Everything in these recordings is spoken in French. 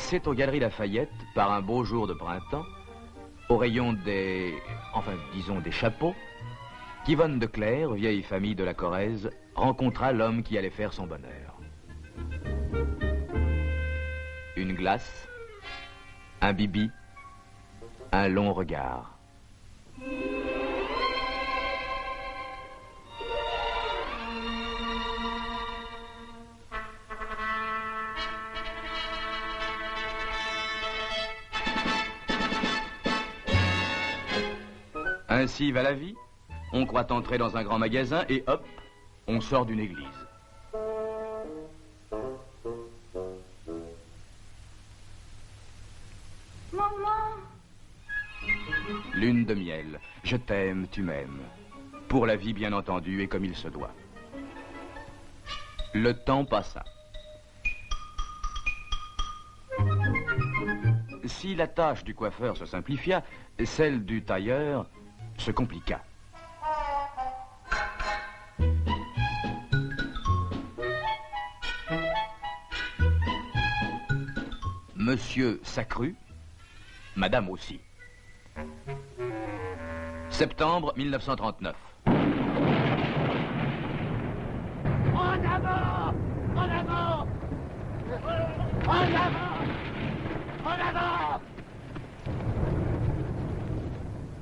C'est aux Galeries Lafayette, par un beau jour de printemps, au rayon des... enfin, disons des chapeaux, qu'Yvonne de Clère, vieille famille de la Corrèze, rencontra l'homme qui allait faire son bonheur. Une glace, un bibi, un long regard. Ainsi va la vie. On croit entrer dans un grand magasin et hop, on sort d'une église. Maman. Lune de miel, je t'aime, tu m'aimes. Pour la vie, bien entendu, et comme il se doit. Le temps passa. Si la tâche du coiffeur se simplifia, celle du tailleur se compliqua. Monsieur s'accrut, madame aussi. Septembre 1939. En avant! En avant! En avant! En avant!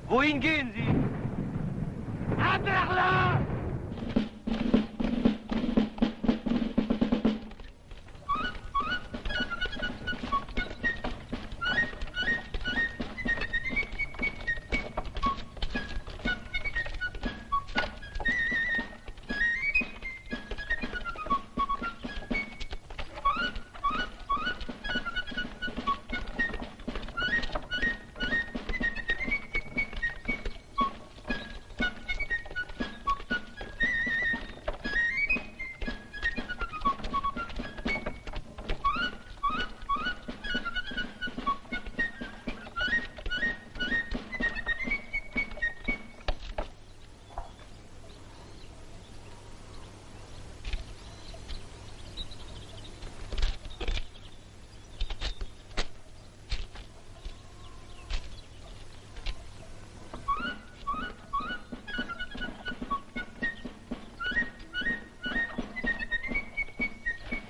Wohin gehen Sie? À Berlin!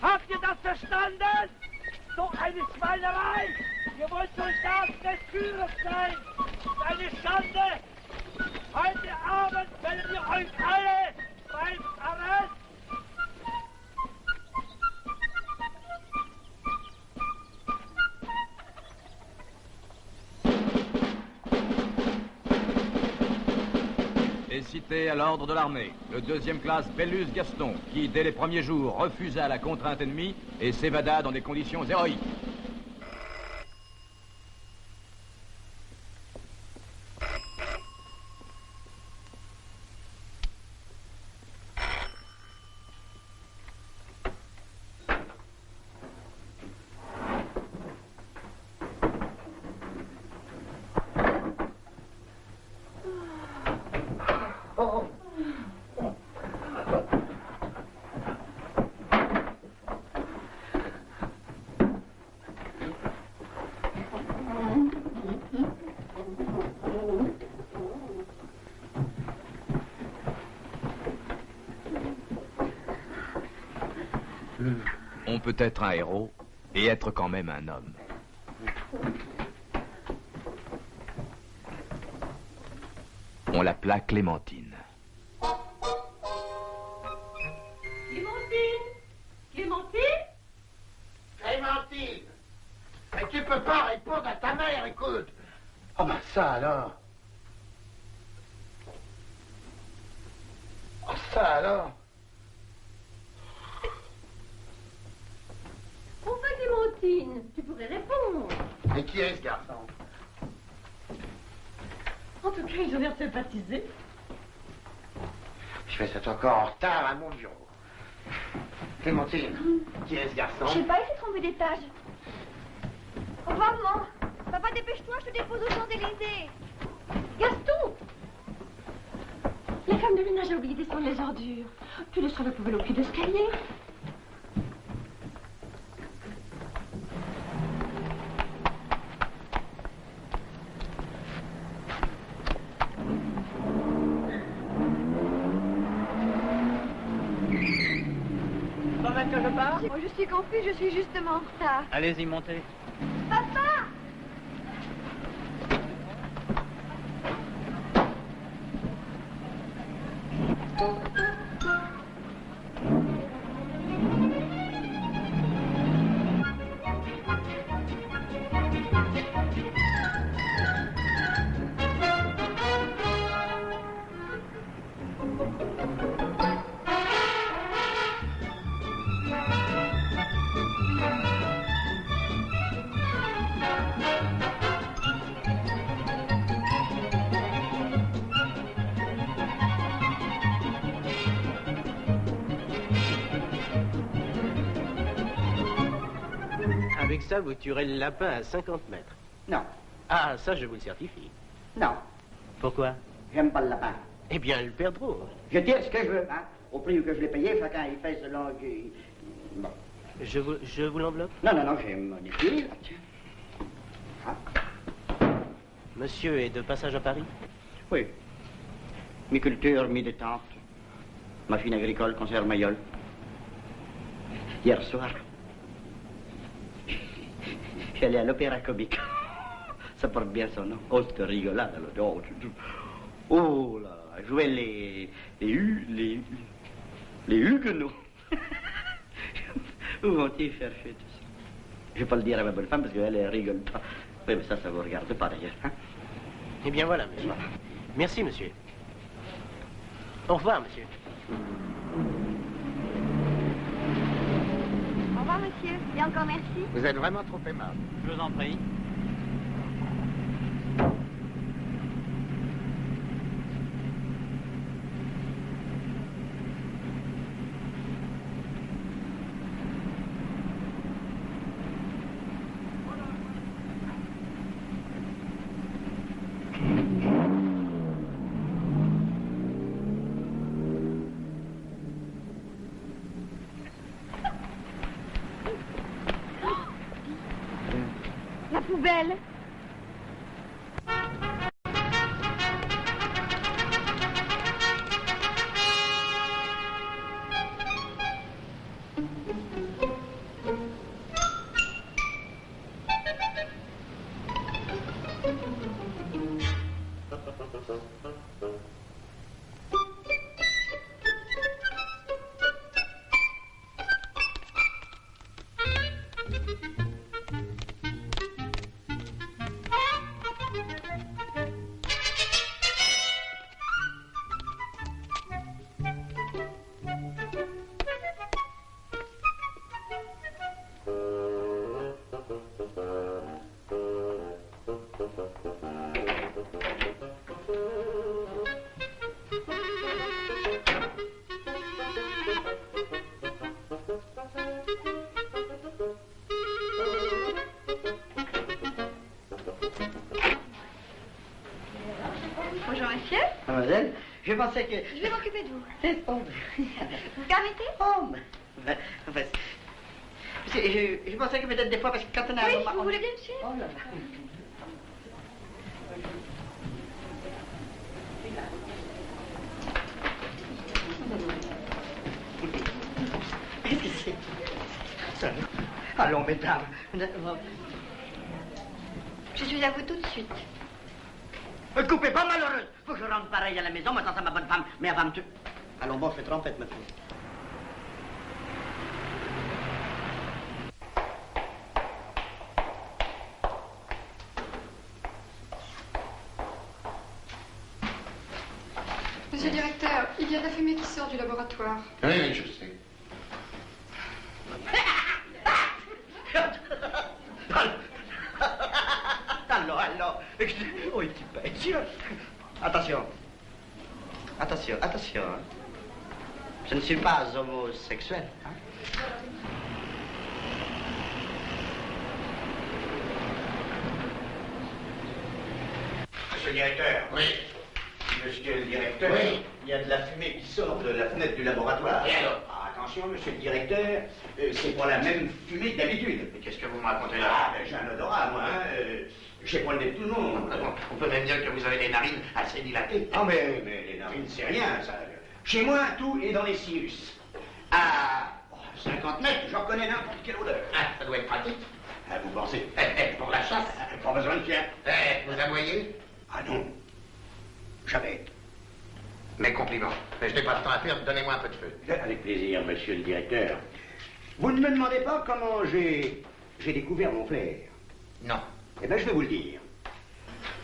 Habt ihr das verstanden? So eine Schweinerei! Ihr wollt Soldaten des Führers sein! Eine Schande! Heute Abend werden wir euch alle beim Arrest! Et cité à l'ordre de l'armée, le 2e classe Bellus Gaston, qui, dès les premiers jours, refusa la contrainte ennemie et s'évada dans des conditions héroïques. On peut être un héros et être quand même un homme. On l'appela Clémentine. Clémentine. Clémentine. Clémentine! Mais tu peux pas répondre à ta mère, écoute! Oh ben ça alors! Oh ça alors! Enfin, Clémentine, tu pourrais répondre. Et qui est ce garçon? En tout cas, ils ont l'air sympathisés. Je vais être encore en retard à mon bureau. Clémentine, qui est ce garçon? Je sais pas, il s'est trompé d'étage. Oh, maman! Papa, dépêche-toi, je te dépose aux Champs-Élysées. Gaston! La femme de ménage a oublié de descendre les ordures. Tu laisseras la poubelle au pied de l'escalier. quelqu'un de part? Oh, je suis confus, je suis justement en retard. Allez-y, montez. Papa! Avec ça, vous tuerez le lapin à 50 mètres. Non, Ah, ça, je vous le certifie. non, Pourquoi? j'aime pas le lapin. Eh bien, le perdreau. Je tire ce que je veux, hein. Au prix que je l'ai payé, chacun il fait selon que... Bon. Je vous l'enveloppe? Non, non, non, j'ai mon étude, là, tiens. Ah. Monsieur est de passage à Paris? Oui. Mi-culture, mi-détente. Machine agricole, concert Mayol. Hier soir, je suis allé à l'Opéra Comique. Ça porte bien son nom. Oh, c'était rigolade, alors. Oh là là, jouer les Huguenots. Où vont-ils chercher tout ça? Je vais pas le dire à ma bonne femme parce qu'elle elle rigole pas. Oui, mais ça vous regarde pas d'ailleurs. Hein? Eh bien, voilà, monsieur. Merci, monsieur. Au revoir, monsieur. Au revoir, monsieur. Et encore merci. Vous êtes vraiment trop aimable. Je vous en prie. La poubelle. Bonjour, monsieur. Mademoiselle, je pensais que... Je vais m'occuper de vous. Oh, Vous permettez? oh, mais... Enfin, je pensais que peut-être des fois, parce que quand on a... Oui, vous voulez bien me suivre? Oh là là. Qu'est-ce que c'est? Ça. Allons, mesdames. Je suis à vous tout de suite. Coupez pas, malheureuse. Faut que je rentre pareil à la maison, moi, ça, ma bonne femme. Mais avant de... Allons, bon, je fais trompette maintenant. Monsieur le directeur, il y a de la fumée qui sort du laboratoire. Oui, oui, je sais. Allora. Oh, il pezzo. Attention. Attention, attention. Hein. Je ne suis pas homosexuel. Hein. Monsieur le directeur. Oui. Monsieur le directeur. Oui. Il y a de la fumée qui sort de la fenêtre du laboratoire. Et alors? Ah, attention, monsieur le directeur, c'est pas la même fumée que d'habitude. Mais qu'est-ce que vous me racontez là? Ah, ben j'ai un odorat, moi, hein. J'ai pas le nez de tout le monde. On peut même dire que vous avez les narines assez dilatées. Ah, mais les narines, c'est rien, ça. Chez moi, tout est dans les sinus. Ah, 50 mètres, j'en connais n'importe quelle odeur. Ah, ça doit être pratique. Ah, vous pensez? Pour la chasse. Pas besoin de chien. Vous aboyez? Ah non. Jamais. Mes compliments. Mais je n'ai pas de temps à perdre, donnez-moi un peu de feu. Avec plaisir, monsieur le directeur. Vous ne me demandez pas comment j'ai découvert mon flair. Non. Eh bien, je vais vous le dire.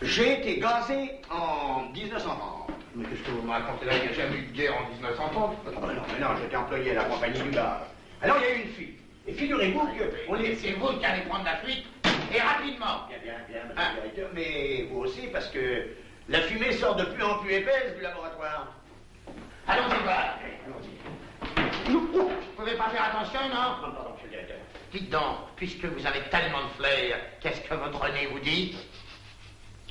J'ai été gazé en 1930. Mais qu'est-ce que vous me racontez là? Il n'y a jamais eu de guerre en 1930. Ah ben non, mais non, j'étais employé à la compagnie du gaz. Alors, il y a eu une fuite. Et figurez-vous que... C'est vous qui allez prendre la fuite, et rapidement. Bien, monsieur le directeur, mais vous aussi, parce que la fumée sort de plus en plus épaisse du laboratoire. Allons-y voir. Vous pouvez pas faire attention, non? Non, pardon, monsieur le directeur. Dites donc, puisque vous avez tellement de flair, qu'est-ce que votre nez vous dit?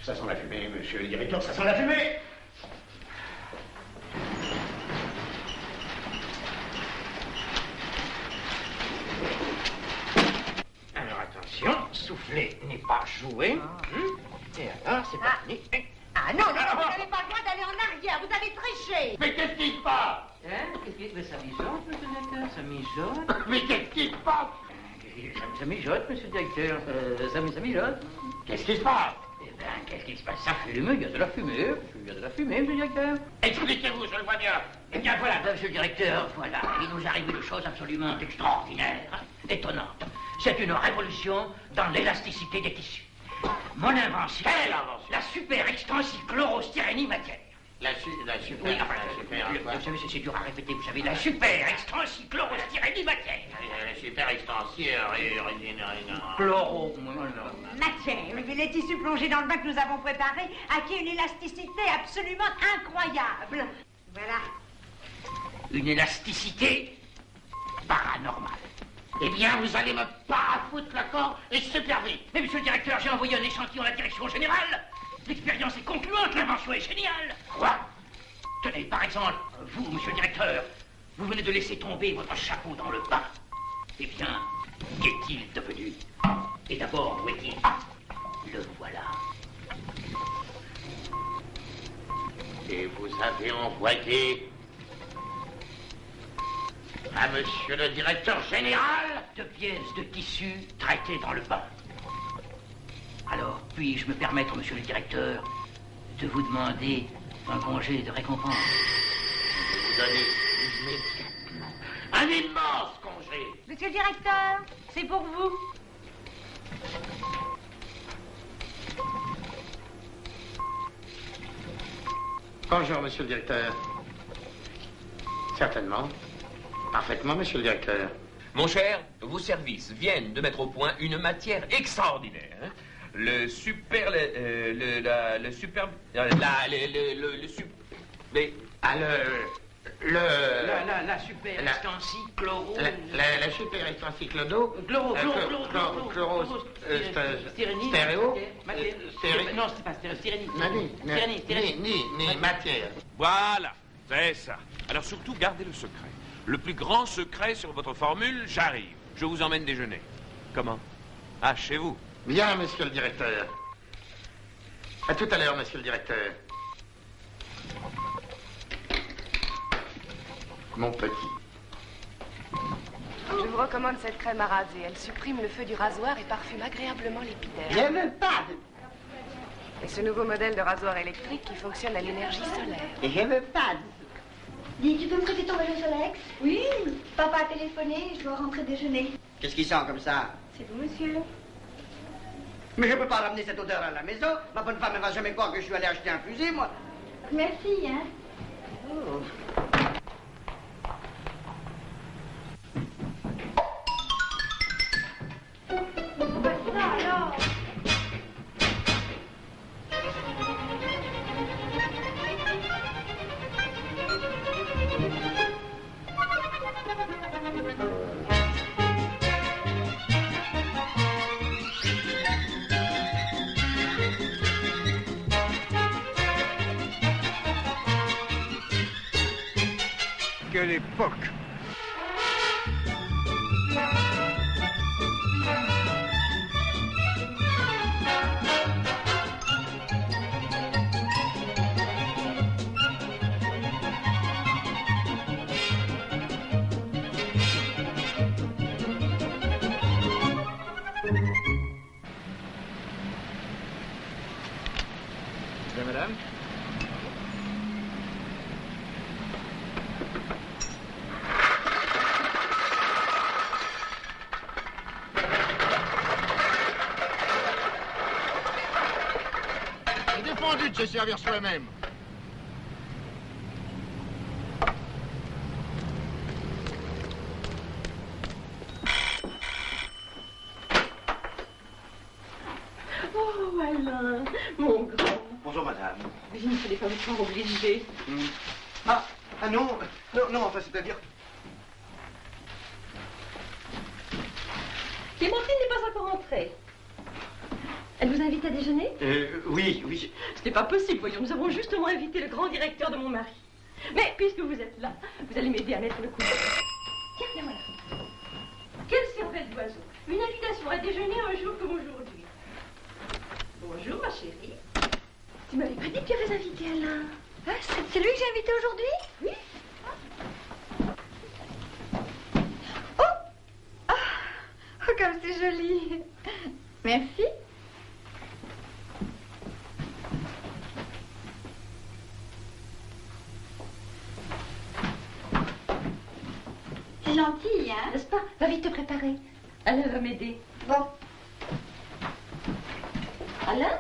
Ça sent la fumée, monsieur le directeur, ça sent la fumée! Alors attention, souffler n'est pas joué. Et alors, c'est pas fini. Ah non, vous n'avez pas le droit d'aller en arrière, vous avez triché. Mais qu'est-ce qui se passe? Mais ça mijote, monsieur le directeur, ça mijote. Mais qu'est-ce qui se passe? Ça mijote, monsieur le directeur, ça mijote. Qu'est-ce qui se passe? Eh bien, qu'est-ce qui se passe? Ça fume, il y a de la fumée, monsieur le directeur. Expliquez-vous, je le vois bien. Eh bien voilà, monsieur le directeur, voilà, il nous arrive une chose absolument extraordinaire, étonnante. C'est une révolution dans l'élasticité des tissus. Mon invention. Quelle invention? La super extensichloropyrénie matière. La super... Oui, enfin, vous savez, c'est dur à répéter, vous savez, la super extensichloropyrénie matière. La super extension... Chloro... Matière, les tissus plongés dans le bain que nous avons préparé acquièrent une élasticité absolument incroyable. Voilà. Une élasticité paranormale. Eh bien, vous allez me parafoutre la corde et super vite. Mais monsieur le directeur, j'ai envoyé un échantillon à la direction générale. L'expérience est concluante, l'invention est géniale. Quoi? Tenez, par exemple, vous, monsieur le directeur, vous venez de laisser tomber votre chapeau dans le bain. Eh bien, qu'est-il devenu? Et d'abord, où est-il? Ah, le voilà. Et vous avez envoyé à monsieur le directeur général 2 pièces de tissu traitées dans le bain. Alors, puis-je me permettre, monsieur le directeur, de vous demander un congé de récompense? Je vais vous donner immédiatement un immense congé. Monsieur le directeur, c'est pour vous. Bonjour, monsieur le directeur. Certainement. Parfaitement, monsieur le directeur. Mon cher, vos services viennent de mettre au point une matière extraordinaire. Hein. Le super... Le super... La super extensichloropyrénie. La super extensichlodo... Stéréo. Stéréo. Non, c'est pas stéréo. Ni matière. Voilà, c'est ça. Alors surtout, gardez le secret. Le plus grand secret sur votre formule, j'arrive. Je vous emmène déjeuner. Comment? Ah, chez vous. Bien, monsieur le directeur. À tout à l'heure, monsieur le directeur. Mon petit. Je vous recommande cette crème à raser. Elle supprime le feu du rasoir et parfume agréablement l'épiderme. Je veux pas Et ce nouveau modèle de rasoir électrique qui fonctionne à l'énergie solaire. je veux pas Dis, tu peux me prêter ton vélo Solex? Oui, papa a téléphoné, je dois rentrer déjeuner. Qu'est-ce qui sent comme ça? C'est vous, monsieur? Mais je peux pas ramener cette odeur à la maison. Ma bonne femme ne va jamais croire que je suis allé acheter un fusil, moi. Merci, hein. Oh. Alors. Quelle époque! madame. C'est défendu de se servir soi-même. Oh, Alain, mon grand. Bonjour, madame. Mais il ne fallait pas vous faire obliger. Ah non, enfin, c'est-à-dire... Clémentine n'est pas encore entrée. Elle vous invite à déjeuner? Oui. Ce n'est pas possible, voyons. Nous avons justement invité le grand directeur de mon mari. Mais puisque vous êtes là, vous allez m'aider à mettre le coup. Tiens, viens, voilà. Quelle cervelle d'oiseau. Une invitation à déjeuner un jour comme aujourd'hui. Bonjour, ma chérie. Tu m'avais pas dit que tu avais invité Alain. Ah, c'est lui que j'ai invité aujourd'hui? Oui. Oh, comme c'est joli. Merci. C'est gentil, hein? N'est-ce pas? Va vite te préparer. Alain va m'aider. Bon. Alain?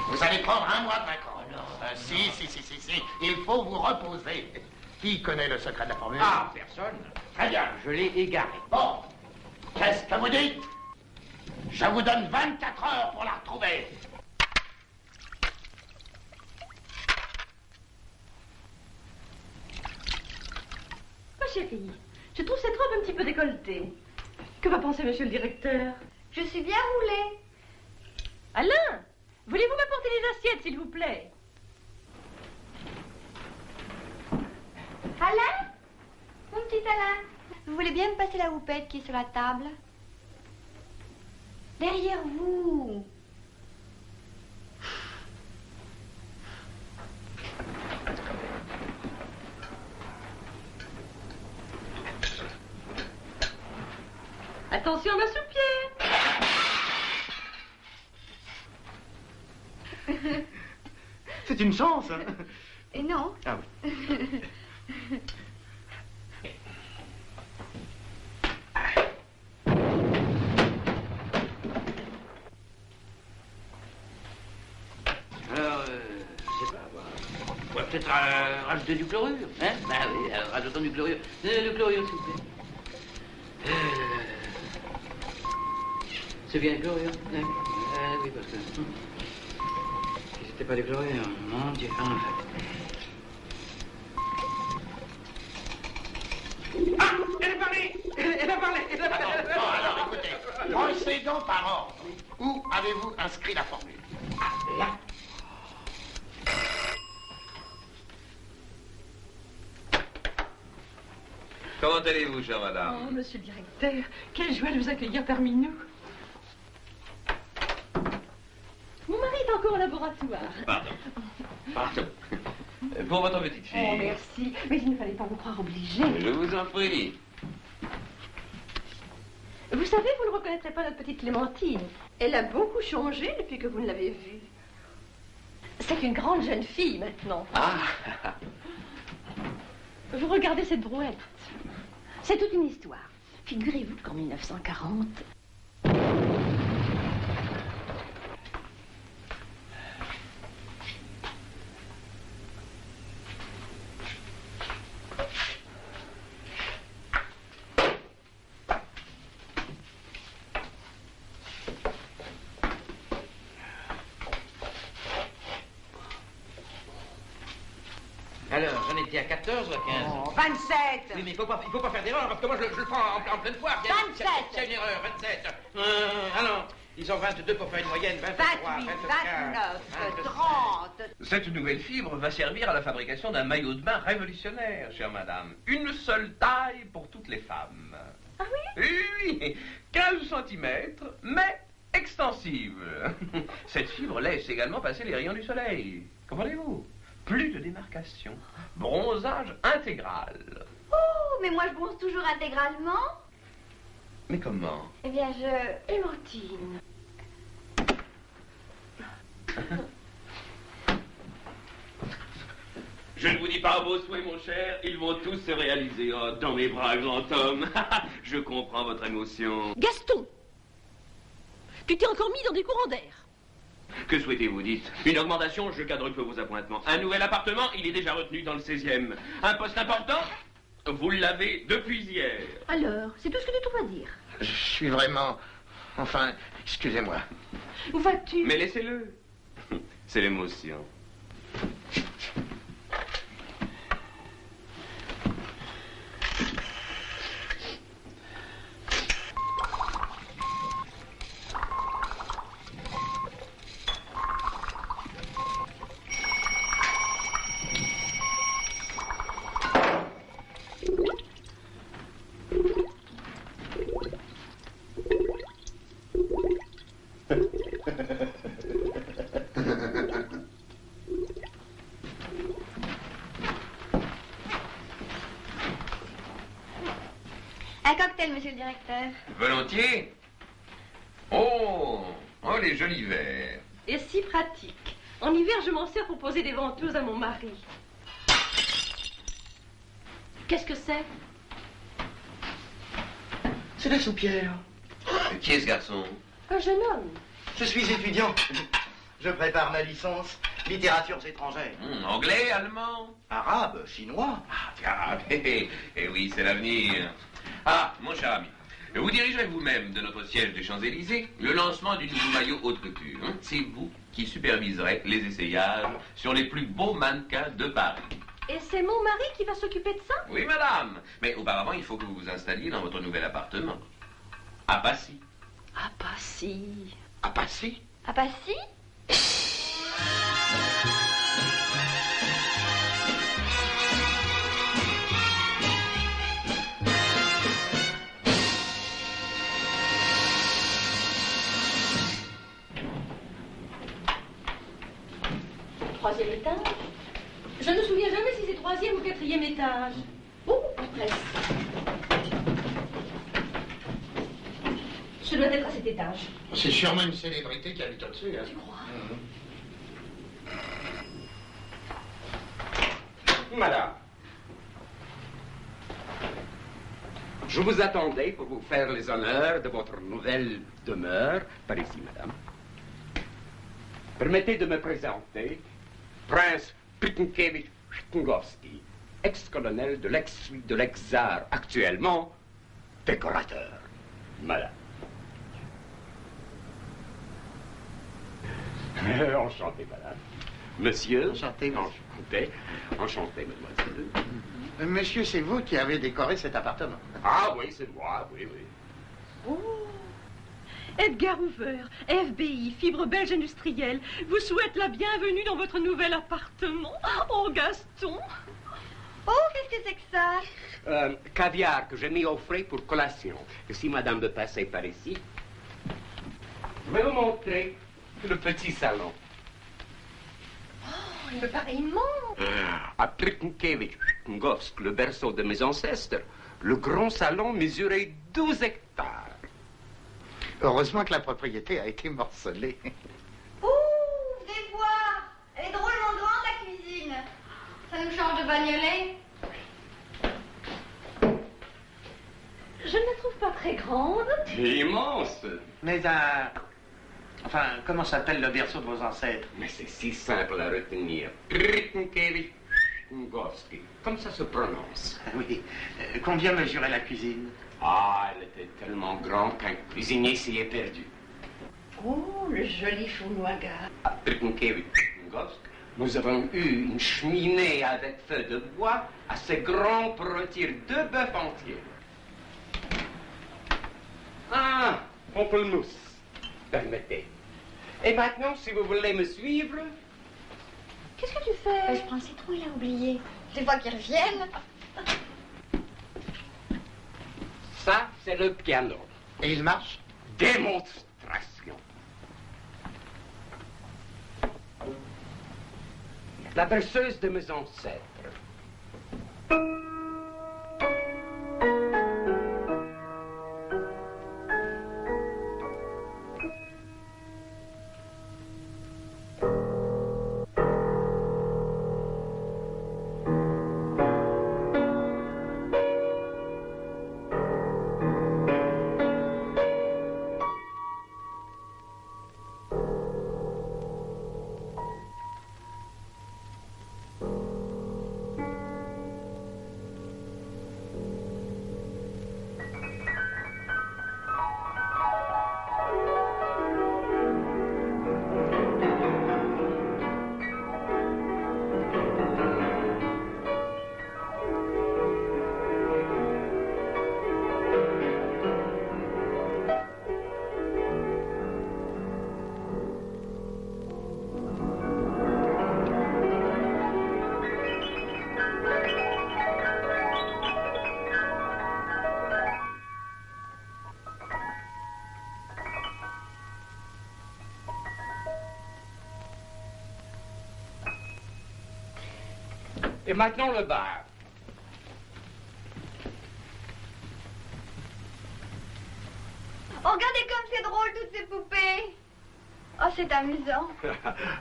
Vous allez prendre un mois de vacances. Si. Il faut vous reposer. Qui connaît le secret de la formule? Ah, personne. Très bien. Je l'ai égaré. Bon. Qu'est-ce que vous dites? Je vous donne 24 heures pour la retrouver. Ma chérie, je trouve cette robe un petit peu décolletée. Que va penser monsieur le directeur? Je suis bien roulée. Alain, voulez-vous m'apporter les assiettes, s'il vous plaît? Alain? Mon petit Alain, vous voulez bien me passer la houppette qui est sur la table? Derrière vous. Attention à ma soupière. C'est une chance, hein? Et non. Ah oui. Alors, je sais pas, on pourrait peut-être rajouter du chlorure, hein? Bah oui, alors rajoutons du chlorure. Le chlorure, s'il vous plaît. C'est bien le chlorure, hein? Oui, parce que... Si c'était pas du chlorure, mon Dieu, enfin... Ah, elle est parlée. Bon, alors, écoutez. Procédons par ordre. Où avez-vous inscrit la formule? Ah, là. Comment allez-vous, chère madame? Oh, monsieur le directeur, quelle joie de vous accueillir parmi nous. Mon mari est encore au laboratoire. Pardon. Pour votre petite fille. Oh, merci. Mais il ne fallait pas vous croire obligé. Je vous en prie. Vous savez, vous ne reconnaîtrez pas notre petite Clémentine. Elle a beaucoup changé depuis que vous ne l'avez vue. C'est une grande jeune fille maintenant. Ah. Vous regardez cette brouette. C'est toute une histoire. Figurez-vous qu'en 1940... Alors, j'en étais à 14 ou à 15? Oh, 27. Oui, mais il faut pas faire d'erreur, parce que moi, je le prends en pleine foire. 27. Il y a une erreur, 27. Alors, ils sont 22 pour faire une moyenne, 23, 28, 24, 29, 30. Cette nouvelle fibre va servir à la fabrication d'un maillot de bain révolutionnaire, chère madame. Une seule taille pour toutes les femmes. Ah oui? Oui, 15 cm, mais extensive. Cette fibre laisse également passer les rayons du soleil. Comprenez-vous? Plus de démarcation. Bronzage intégral. Oh, mais moi je bronze toujours intégralement. Mais comment? Eh bien, je... Clémentine. Je ne vous dis pas vos souhaits, mon cher, ils vont tous se réaliser. Oh, dans mes bras, grand homme. Je comprends votre émotion. Gaston, tu t'es encore mis dans des courants d'air. Que souhaitez-vous, dites? Une augmentation, je quadruple vos appointements. Un nouvel appartement, il est déjà retenu dans le 16e. Un poste important, vous l'avez depuis hier. Alors, c'est tout ce que tu trouves à dire. Je suis vraiment... Enfin, excusez-moi. Où vas-tu? Mais laissez-le. C'est l'émotion. Un cocktail, monsieur le directeur. Volontiers? Oh, les jolis verres. Et si pratique. En hiver, je m'en sers pour poser des ventouses à mon mari. Qu'est-ce que c'est? C'est la soupière. Qui est ce garçon? Un jeune homme. Je suis étudiant. Je prépare ma licence. Littératures étrangères. Anglais, allemand? Arabe, chinois. Ah, tiens, oui, c'est l'avenir. Ah, mon cher ami, vous dirigerez vous-même de notre siège des Champs-Élysées le lancement du nouveau maillot haute couture. C'est vous qui superviserez les essayages sur les plus beaux mannequins de Paris. Et c'est mon mari qui va s'occuper de ça? Oui, madame. Mais auparavant, il faut que vous vous installiez dans votre nouvel appartement. À Passy. À Passy. À Passy? À Passy? Troisième étage? Je ne me souviens jamais si c'est troisième ou quatrième étage. Oh, presque. Ce doit être à cet étage. C'est sûrement une célébrité qui habite au-dessus. Hein. Tu crois? Madame, je vous attendais pour vous faire les honneurs de votre nouvelle demeure par ici, madame. Permettez de me présenter, Prince Prytnikevitch Chutngovski, ex-colonel de l'ex-suite de l'ex-tsar, actuellement décorateur. Madame. Enchanté, madame. Monsieur. Enchanté, monsieur. Enchanté, mademoiselle. Monsieur, c'est vous qui avez décoré cet appartement. Ah oui, c'est moi, oui. Oh. Edgar Hoover, FBI, fibre belge industrielle, vous souhaite la bienvenue dans votre nouvel appartement. Oh, Gaston. Oh, qu'est-ce que c'est que ça? Caviar que j'ai mis au frais pour collation. Et si madame veut passer par ici, je vais vous montrer le petit salon. Oh, il me paraît immense. À Prytnikevitch Chutngovsk, le berceau de mes ancêtres, le grand salon mesurait 12 hectares. Heureusement que la propriété a été morcelée. Oh, venez voir. Elle est drôlement grande, la cuisine. Ça nous change de bagnolet. Je ne la trouve pas très grande. Immense. Mais enfin, comment s'appelle le berceau de vos ancêtres? Mais c'est si simple à retenir. Prytnikevitch Chutngovski. Comme ça se prononce. Oui. Combien mesurait la cuisine? Ah, elle était tellement grande qu'un cuisinier s'y est perdu. Oh, le joli fourneau à gaz. À Prytnikevitch Chutngovsk, nous avons eu une cheminée avec feu de bois assez grand pour rôtir 2 bœufs entiers. Ah, pamplemousse. Permettez. Et maintenant, si vous voulez me suivre... Qu'est-ce que tu fais? Je prends le citron, il a oublié. Des fois qu'ils reviennent. Ça, c'est le piano. Et il marche? Démonstration. La berceuse de mes ancêtres. Et maintenant le bar. Oh, regardez comme c'est drôle, toutes ces poupées. Oh, c'est amusant.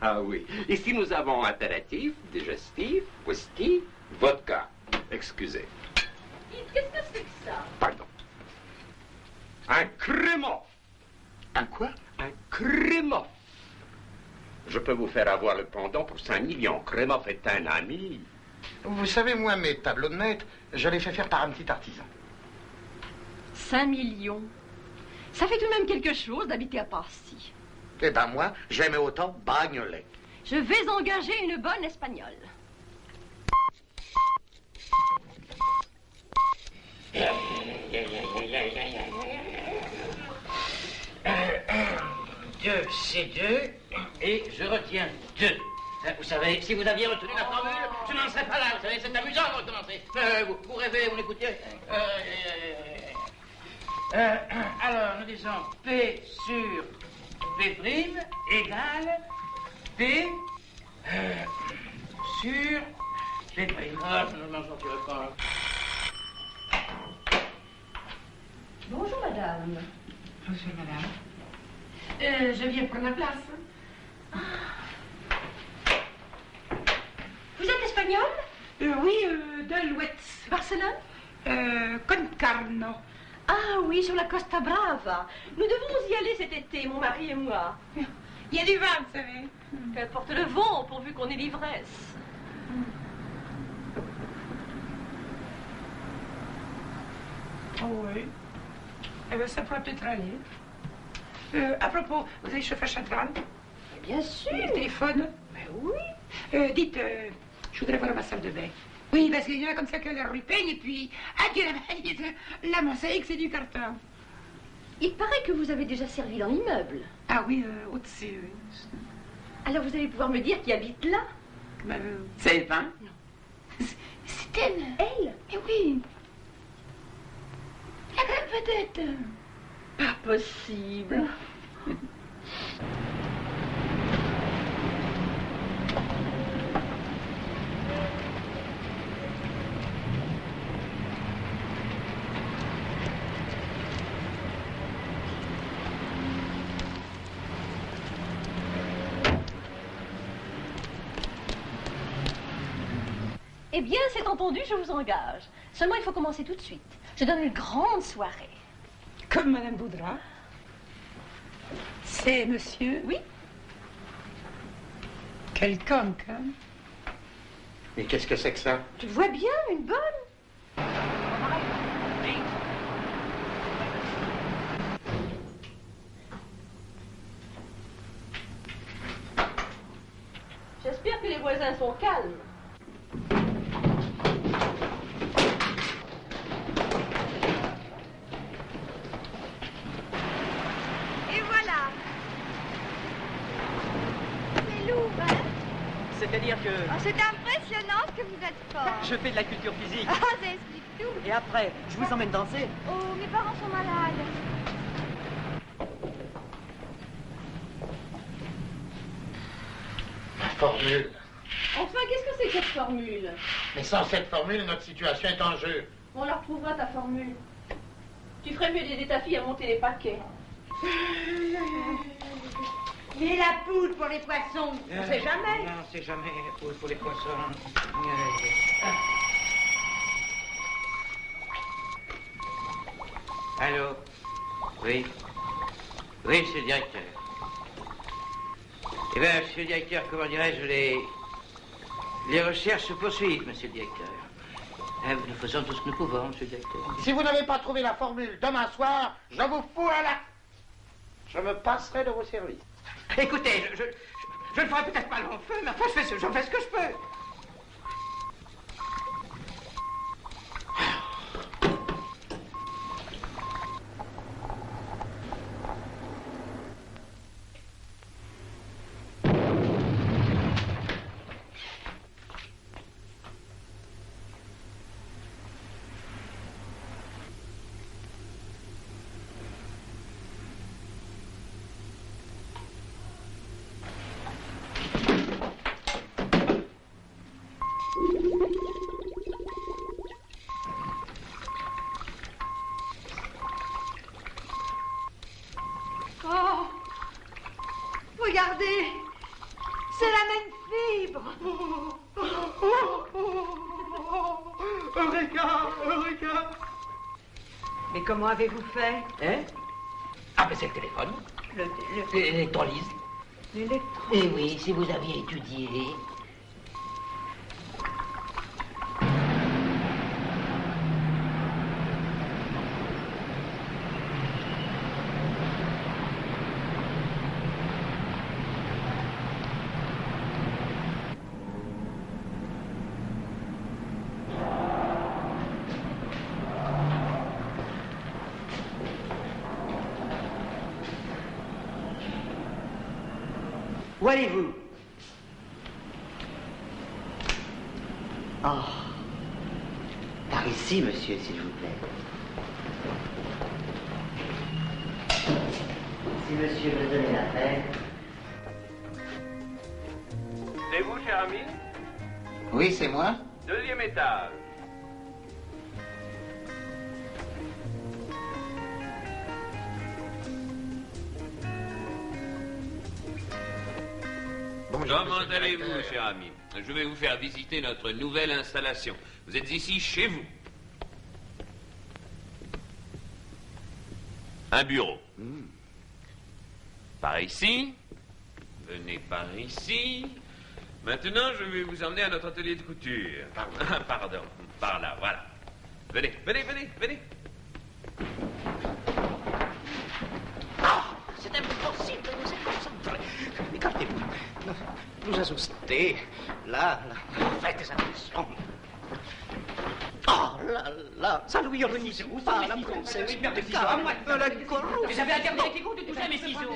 Ah oui. Ici, nous avons apéritif, digestif, whisky, vodka. Excusez. Qu'est-ce que c'est que ça? Pardon. Un crémant. Un quoi? Un crémant. Je peux vous faire avoir le pendant pour 5 millions. Crémant est un ami. Vous savez, moi, mes tableaux de maître, je les fais faire par un petit artisan. 5 millions. Ça fait tout de même quelque chose d'habiter à Passy. Eh ben moi, j'aimais autant Bagnolet. Je vais engager une bonne espagnole. Deux, c'est deux, et je retiens deux. Vous savez, si vous aviez retenu la formule, je n'en serais pas là. Vous savez, c'est amusant de recommencer. Vous rêvez, vous m'écoutez. Alors, nous disons P sur P' égale P sur P'. Ah, je ne m'en sortirai pas. Bonjour, madame. Bonjour, madame. Je viens prendre la place. Vous êtes espagnole? Oui, de l'Ouest. Barcelone? Concarno. Ah oui, sur la Costa Brava. Nous devons y aller cet été, mon mari et moi. Il y a du vin, vous savez. Qu'importe le vent, pourvu qu'on ait l'ivresse. Oh oui. Eh bien, ça pourrait peut-être aller. À propos, vous avez chauffeur central? Bien sûr. Le téléphone? Mais oui. Dites, je voudrais voir ma salle de bain. Oui, parce qu'il y en a comme ça que la rue peigne, et puis, adieu la mosaïque, c'est du carton. Il paraît que vous avez déjà servi dans l'immeuble. Ah oui, au-dessus. Alors vous allez pouvoir me dire qui habite là? C'est Eva? Non. C'est elle. Elle? Eh oui. La grande vedette. Pas possible. Eh bien, c'est entendu, je vous engage. Seulement, il faut commencer tout de suite. Je donne une grande soirée. Comme madame voudra. C'est monsieur? Oui. Quel conque, hein? Mais qu'est-ce que c'est que ça? Tu vois bien, une bonne. J'espère que les voisins sont calmes. Et voilà. C'est lourd, hein? C'est-à-dire que Oh, c'est impressionnant ce que vous êtes fort. je fais de la culture physique. Ah, ça explique tout. Et après, je vous emmène danser. Oh, mes parents sont malades. Ma formule. Enfin, qu'est-ce que c'est que cette formule? Mais sans cette formule, notre situation est en jeu. On la retrouvera, ta formule. Tu ferais mieux d'aider ta fille à monter les paquets. Et la poudre pour les poissons, on sait jamais. Non, c'est jamais poudre pour les poissons. Allô? Oui? Oui, monsieur le directeur. Eh bien, monsieur le directeur, comment dirais-je, les recherches se poursuivent, monsieur le directeur. Nous faisons tout ce que nous pouvons, monsieur le directeur. Si vous n'avez pas trouvé la formule demain soir, je vous fous à la... Je me passerai de vos services. Écoutez, je ne ferai peut-être pas long feu, mais enfin, je fais ce que je peux. Oh, regardez, c'est la même fibre. Eureka, Eureka. Mais comment avez-vous fait? Hein? Ah, ben c'est le téléphone. L'électrolyse. L'électrolyse. Eh oui, si vous aviez étudié. Où allez-vous? Oh. Par ici, monsieur, s'il vous plaît. Si monsieur veut donner la peine. C'est vous, cher ami? Oui, c'est moi. 2e étage. Comment allez-vous, cher ami? Je vais vous faire visiter notre nouvelle installation. Vous êtes ici chez vous. Un bureau. Par ici. Venez par ici. Maintenant, je vais vous emmener à notre atelier de couture. Pardon. Par là, voilà. Venez. C'est impossible de nous concentrer. Écartez-vous. Nous ajustez. Là. Faites attention. Oh là. Ça lui organise pas la princesse. La corruption. J'avais interdit avec les gros de toucher mes ciseaux.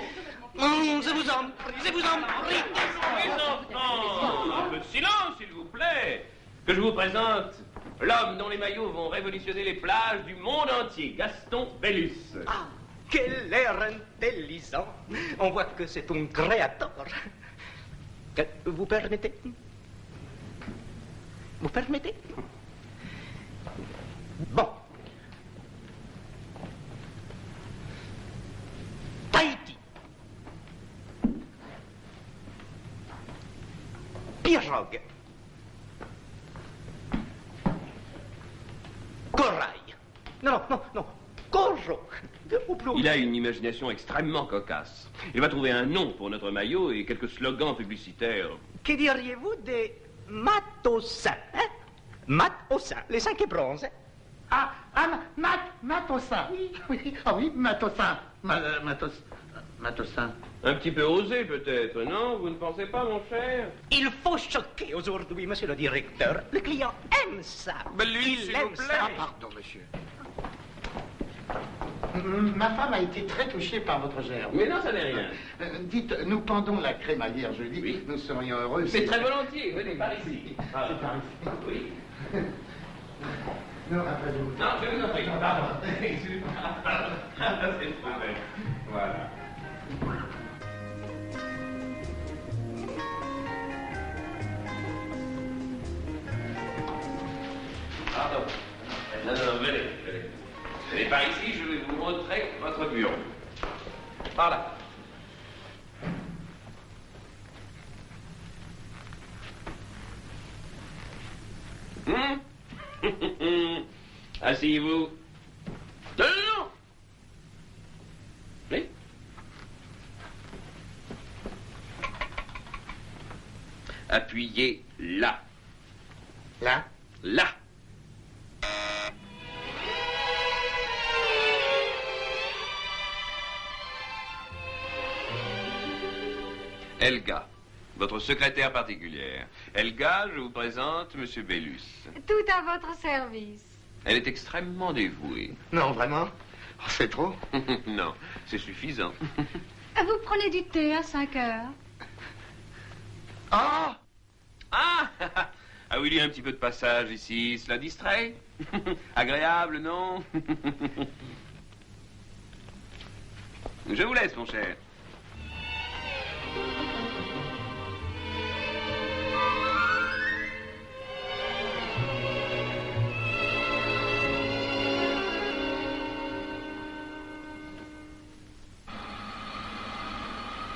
Je vous en prie. Un peu de silence, s'il vous plaît. Que je vous présente l'homme dont les maillots vont révolutionner les plages du monde entier, Gaston Bellus. Ah, quel air intelligent. On voit que c'est un créateur. Vous permettez? Vous permettez? Bon. Tahiti. Pirogue. Corail. Non. Corjo. Il a une imagination extrêmement cocasse. Il va trouver un nom pour notre maillot et quelques slogans publicitaires. Que diriez-vous de Matossin, hein? Matossin, les 5 et bronze. Hein? Matossin. Oui, Matossin. Matossin. Un petit peu osé, peut-être, non? Vous ne pensez pas, mon cher? Il faut choquer aujourd'hui, monsieur le directeur. Le client aime ça. Mais lui, s'il vous plaît. Ah, pardon, monsieur. Ma femme a été très touchée par votre gerbe. Mais non, ça n'est rien. Dites, nous pendons la crémaillère jeudi. Oui. Nous serions heureux. C'est très volontiers. Venez par ici. C'est par ici. Oui. Non, rappelez-vous. Non, je vous en prie. Pardon. C'est pas vrai. Voilà. Pardon. Non, venez. Venez par ici, je vais vous montrer votre bureau. Par là. Asseyez-vous. Non. Oui. Appuyez là. Là? Là. Elga, votre secrétaire particulière. Elga, je vous présente Monsieur Bellus. Tout à votre service. Elle est extrêmement dévouée. Non, vraiment? Oh, c'est trop? Non, c'est suffisant. Vous prenez du thé à 5 heures? Ah! Ah! Ah oui, il y a un petit peu de passage ici. Cela distrait? Agréable, non? Je vous laisse, mon cher.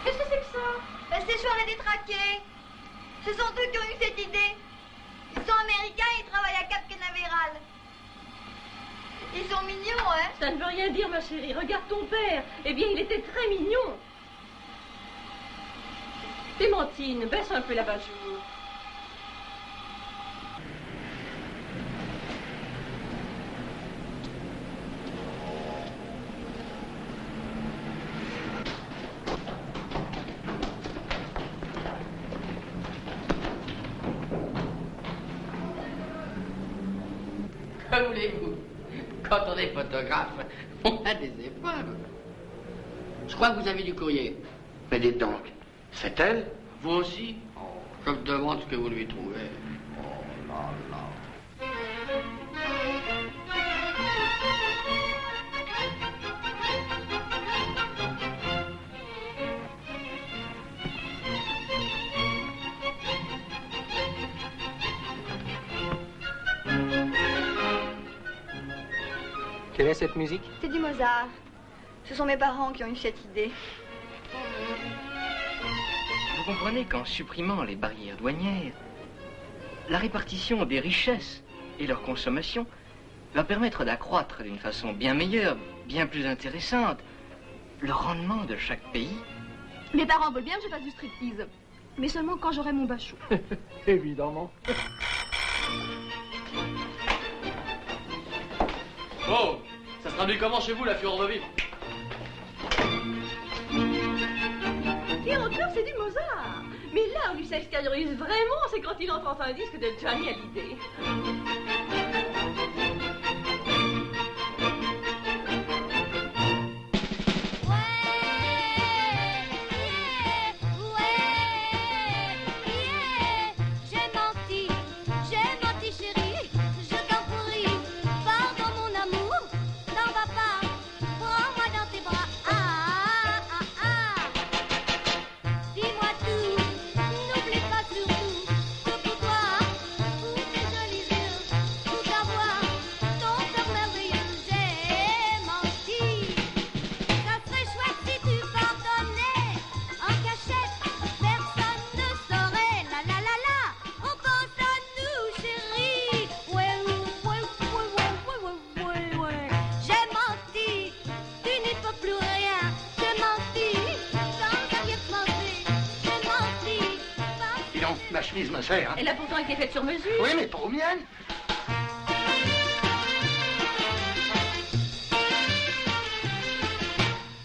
Qu'est-ce que c'est que ça? Ces soirées détraquées. Ce sont eux qui ont eu cette idée. Ils sont américains et ils travaillent à Cap Canaveral. Ils sont mignons, hein? Ça ne veut rien dire, ma chérie. Regarde ton père. Eh bien, il était très mignon. Clémentine, baisse un peu la bajour. Que voulez-vous? Quand on est photographe, on a des épreuves. Je crois que vous avez du courrier. Mais dites donc, c'est elle? Vous aussi? Je me demande ce que vous lui trouvez. Oh là là. Quelle est cette musique? C'est du Mozart. Ce sont mes parents qui ont eu cette idée. Vous comprenez qu'en supprimant les barrières douanières, la répartition des richesses et leur consommation va permettre d'accroître d'une façon bien meilleure, bien plus intéressante, le rendement de chaque pays. Mes parents veulent bien que je fasse du striptease, mais seulement quand j'aurai mon bachot. Évidemment. Oh, ça se traduit comment chez vous, la fureur de vivre? Et encore, c'est du Mozart. Mais là où il s'extériorise vraiment, c'est quand il entend un disque de Johnny Hallyday. J'ai menti chérie, je t'en prie, pardon mon amour, n'en va pas, prends-moi dans tes bras, dis-moi tout, n'oublie pas surtout, que pour toi, pour tes jolis yeux, tout avoir, ton cœur merveilleux, j'ai menti, ça serait chouette si tu pardonnais, en cachette, personne ne saurait, la la la la, on pense à nous chérie, ouais, j'ai menti, tu n'y peux plus rien, j'ai menti, sans arrière-pensée, j'ai menti, Dis donc, ma chemise me sert, hein? Elle a pourtant été faite sur mesure. Oui, mais pas aux miennes.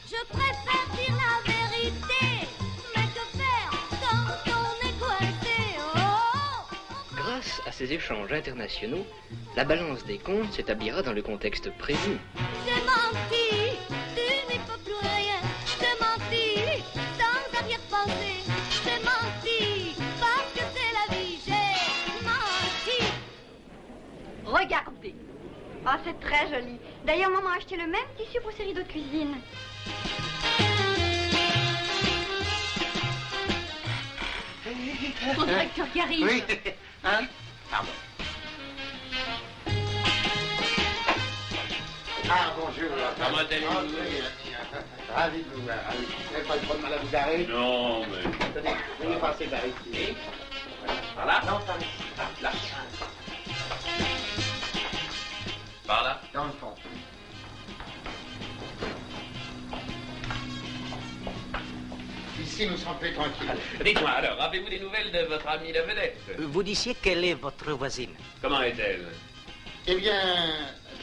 je préfère dire la vérité, mais que faire quand on est coincé, oh. Grâce à ces échanges internationaux, la balance des comptes s'établira dans le contexte prévu. J'ai menti, tu n'y peux plus rien. J'ai menti, sans arrière-pensée. J'ai menti, parce que c'est la vie. J'ai menti. Regardez. Ah, c'est très joli. D'ailleurs, maman a acheté le même tissu pour ses rideaux de cuisine. Ton directeur qui arrive. Oui, hein? Pardon. Ah, bonjour. Comment allez-vous? Ravi de vous voir. Vous n'avez pas trop de mal à vous garer? Non, mais... Tenez, veuillez passer par ici. Par là? Non, par ici. Là. Par là? Dans le fond. Ici, nous serons plus tranquilles. Dites-moi alors, avez-vous des nouvelles de votre amie la vedette? Vous disiez quelle est votre voisine? Comment est-elle? Eh bien,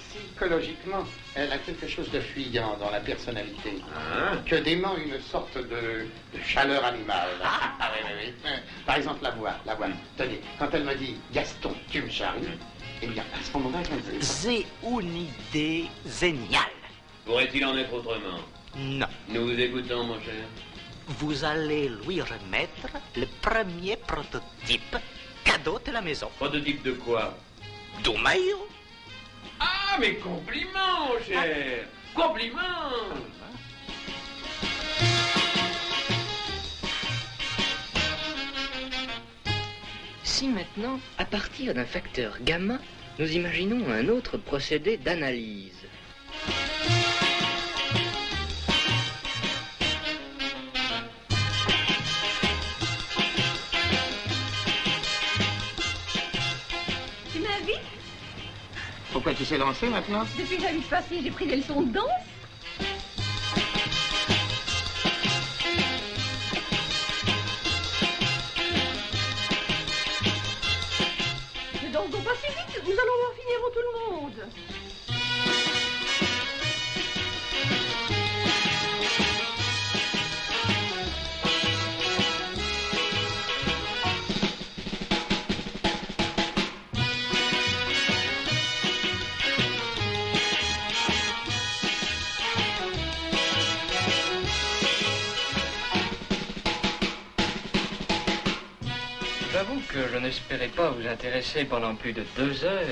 psychologiquement, elle a quelque chose de fuyant dans la personnalité. Ah. Que dément une sorte de chaleur animale. Ah, oui. Par exemple, la voix. Tenez, quand elle me dit « Gaston, tu me charries », eh bien, à ce moment-là, je me dis... C'est une idée géniale. Pourrait-il en être autrement? Non. Nous vous écoutons, mon cher. Vous allez lui remettre le premier prototype cadeau de la maison. Prototype de quoi? Du maillot. Ah, mais compliments, mon cher. Compliments. Si maintenant, à partir d'un facteur gamma, nous imaginons un autre procédé d'analyse. Tu m'invites? Pourquoi tu t'es lancé maintenant? Depuis que j'habite Passy, j'ai pris des leçons de danse. Ne danse donc pas si vite, nous allons en finir avant tout le monde. J'avoue que je n'espérais pas vous intéresser pendant plus de 2 heures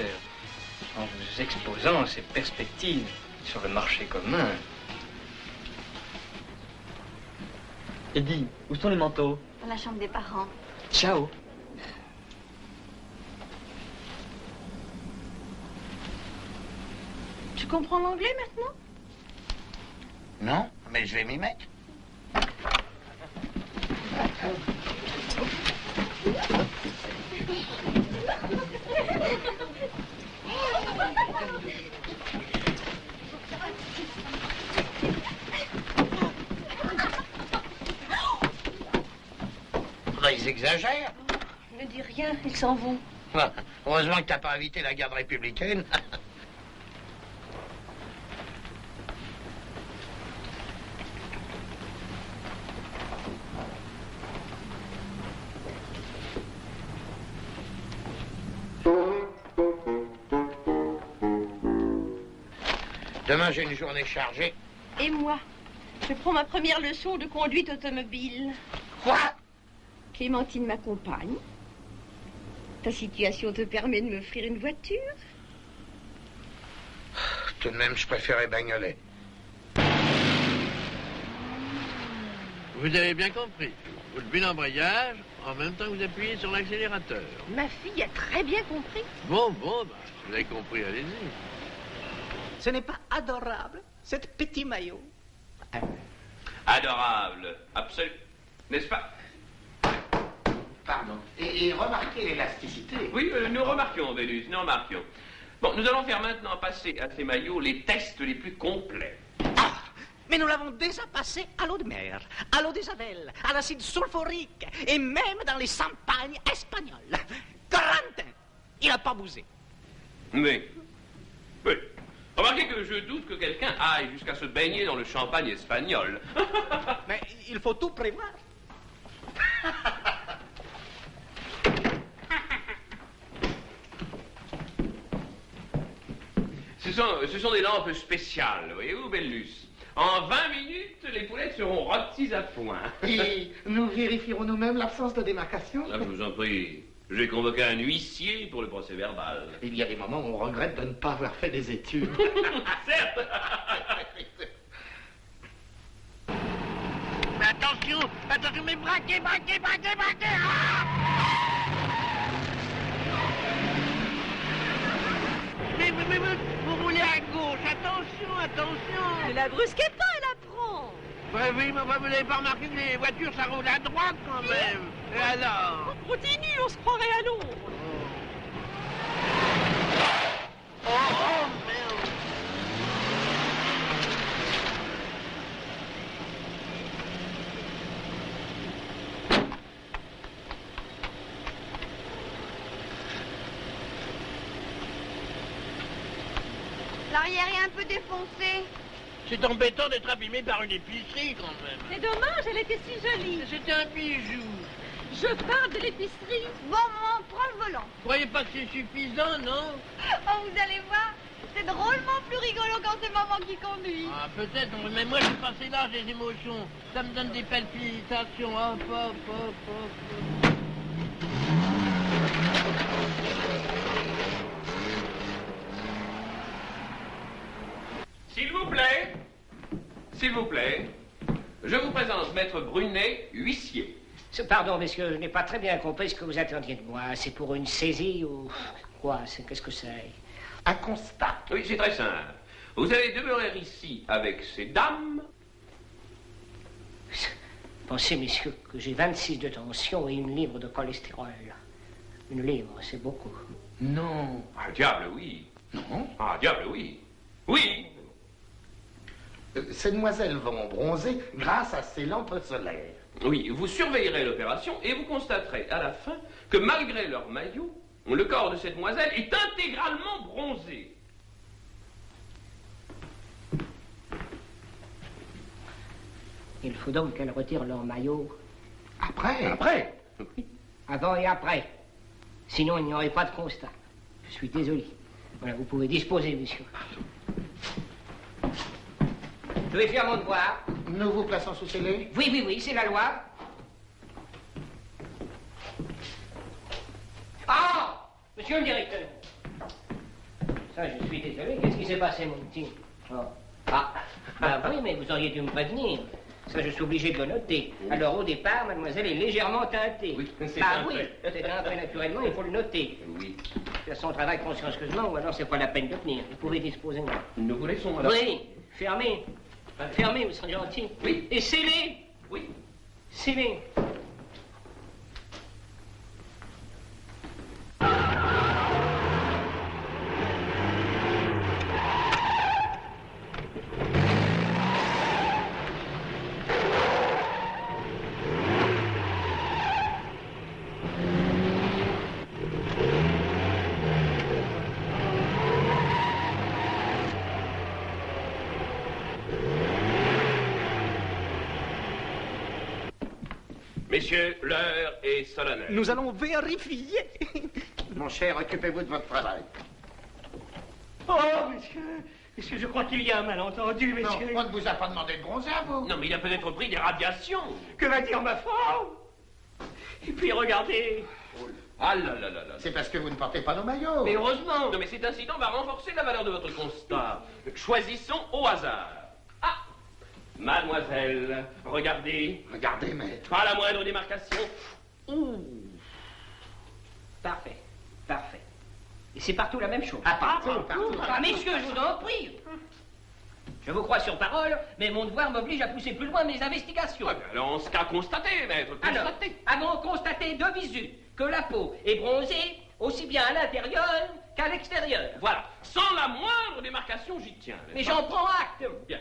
en vous exposant ces perspectives sur le marché commun. Eddie, où sont les manteaux? Dans la chambre des parents. Ciao. Tu comprends l'anglais maintenant? Non, mais je vais m'y mettre. Ils exagèrent. Ne dis rien, ils s'en vont. Heureusement que t'as pas invité la garde républicaine. Demain, j'ai une journée chargée. Et moi, je prends ma première leçon de conduite automobile. Quoi? Clémentine m'accompagne. Ta situation te permet de m'offrir une voiture? Tout de même, je préférais bagnoler. Vous avez bien compris. Vous levez l'embrayage en même temps que vous appuyez sur l'accélérateur. Ma fille a très bien compris. Bon, bah, si vous avez compris, allez-y. Ce n'est pas adorable, ce petit maillot? Adorable. Absolument. N'est-ce pas? Pardon. Et remarquez l'élasticité. Oui, nous remarquions, Vénus, nous remarquions. Bon, nous allons faire maintenant passer à ces maillots les tests les plus complets. Ah, mais nous l'avons déjà passé à l'eau de mer, à l'eau de Javel, à l'acide sulfurique et même dans les champagnes espagnoles. Corentin, il n'a pas bougé. Oui. Remarquez que je doute que quelqu'un aille jusqu'à se baigner dans le champagne espagnol. Mais il faut tout prévoir. Ce sont des lampes spéciales, voyez-vous, Bellus. En 20 minutes, les poulettes seront rôties à point. Et nous vérifierons nous-mêmes l'absence de démarcation. Ah, je vous en prie. J'ai convoqué un huissier pour le procès verbal. Il y a des moments où on regrette de ne pas avoir fait des études. Certes. Mais attention, mais braquez. Ah, mais vous roulez à gauche. gauche. Attention, attention. Ne la brusquez pas, elle apprend. Ouais, oui, mais vous n'avez pas remarqué que les voitures, ça roule à droite quand même. Et alors? On continue, on se croirait à Londres. Oh, merde. L'arrière est un peu défoncé. C'est embêtant d'être abîmé par une épicerie quand même. C'est dommage, elle était si jolie. C'était un bijou. Je parle de l'épicerie. Bon, maman, prends le volant. Vous croyez pas que c'est suffisant, non? Oh, vous allez voir, c'est drôlement plus rigolo quand c'est maman qui conduit. Ah, peut-être, mais moi j'ai passé l'âge des émotions. Ça me donne des palpitations. Hop, hop, hop, hop. S'il vous plaît, je vous présente Maître Brunet, huissier. Pardon, messieurs, je n'ai pas très bien compris ce que vous attendiez de moi. C'est pour une saisie ou quoi? Qu'est-ce que c'est? Un constat. Oui, c'est très simple. Vous allez demeurer ici avec ces dames. Pensez, messieurs, que j'ai 26 de tension et 1 livre de cholestérol. 1 livre, c'est beaucoup. Non. Ah, diable, oui. Non. Ah, diable, oui. Oui. Ces demoiselles vont bronzer grâce à ces lampes solaires. Oui, vous surveillerez l'opération et vous constaterez à la fin que malgré leur maillot, le corps de cette demoiselle est intégralement bronzé. Il faut donc qu'elles retirent leur maillot. Après? Après? Avant et après. Sinon, il n'y aurait pas de constat. Je suis désolé. Voilà, vous pouvez disposer, monsieur. Je vais faire mon devoir. Nous vous plaçons sous scellé? Oui, c'est la loi. Ah! Monsieur le directeur. Ça, je suis désolé. Qu'est-ce qui s'est passé, mon petit? Oh. Ah, bah oui, mais vous auriez dû me prévenir. Ça, je suis obligé de le noter. Alors, au départ, mademoiselle est légèrement teintée. Oui, c'est bah un oui, fait. c'est un fait, naturellement, il faut le noter. Oui. Faire son travail consciencieusement, ou alors c'est pas la peine de tenir. Vous pouvez disposer. Nous vous laissons alors. Oui, fermez. Fermez, vous serez gentil. Oui. Et scellez. Oui. Scellez. Messieurs, l'heure est solennelle. Nous allons vérifier. Mon cher, occupez-vous de votre travail. Oh, monsieur, je crois qu'il y a un malentendu, monsieur. Non, on ne vous a pas demandé de bronzer, vous. Non, mais il a peut-être pris des radiations. Que va dire ma femme? Et puis, regardez. Ah là là là là. C'est parce que vous ne portez pas nos maillots. Mais heureusement. Non, mais cet incident va renforcer la valeur de votre constat. Choisissons au hasard. Ah! Mademoiselle, regardez. Regardez, maître. Pas la moindre démarcation. Ouh! Parfait. Et c'est partout la même chose. Partout. Ah, messieurs, je vous en prie. Je vous crois sur parole, mais mon devoir m'oblige à pousser plus loin mes investigations. Ah, alors, en ce cas, constatez, maître, constatez. Alors, avons constaté de visu que la peau est bronzée aussi bien à l'intérieur qu'à l'extérieur. Voilà. Sans la moindre démarcation, j'y tiens. Mais j'en prends acte. Bien.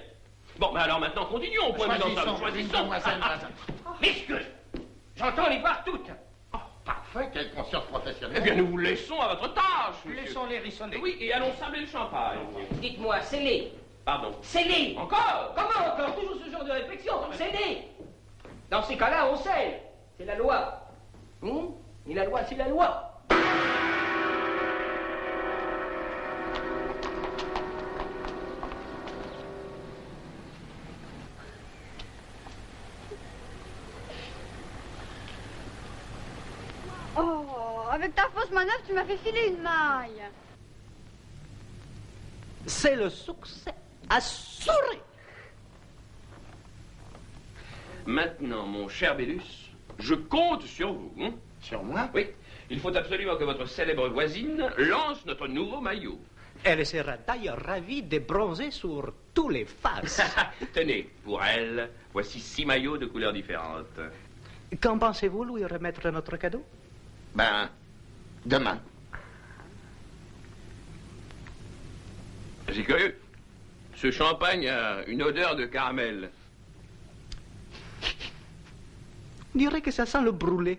Bon, alors maintenant, continuons au point de vue d'ensemble. Choisissons. Messieurs, j'entends les voir toutes. Parfait, quelle conscience professionnelle. Eh bien, nous vous laissons à votre tâche, monsieur. Laissons-les rissonner. Oui, et allons sabler le champagne. Dites-moi, scellez. Pardon. Scellez. Encore? Comment encore? Toujours ce genre de réflexion. Scellez. Dans ces cas-là, on scelle. C'est la loi. Et la loi, c'est la loi. Oh, avec ta fausse manœuvre, tu m'as fait filer une maille. C'est le succès assuré. Maintenant, mon cher Bélus, je compte sur vous. Sur moi? Oui. Il faut absolument que votre célèbre voisine lance notre nouveau maillot. Elle sera d'ailleurs ravie de bronzer sur tous les faces. Tenez, pour elle, voici 6 maillots de couleurs différentes. Quand pensez-vous lui remettre notre cadeau? Ben, demain. C'est curieux. Ce champagne a une odeur de caramel. On dirait que ça sent le brûlé.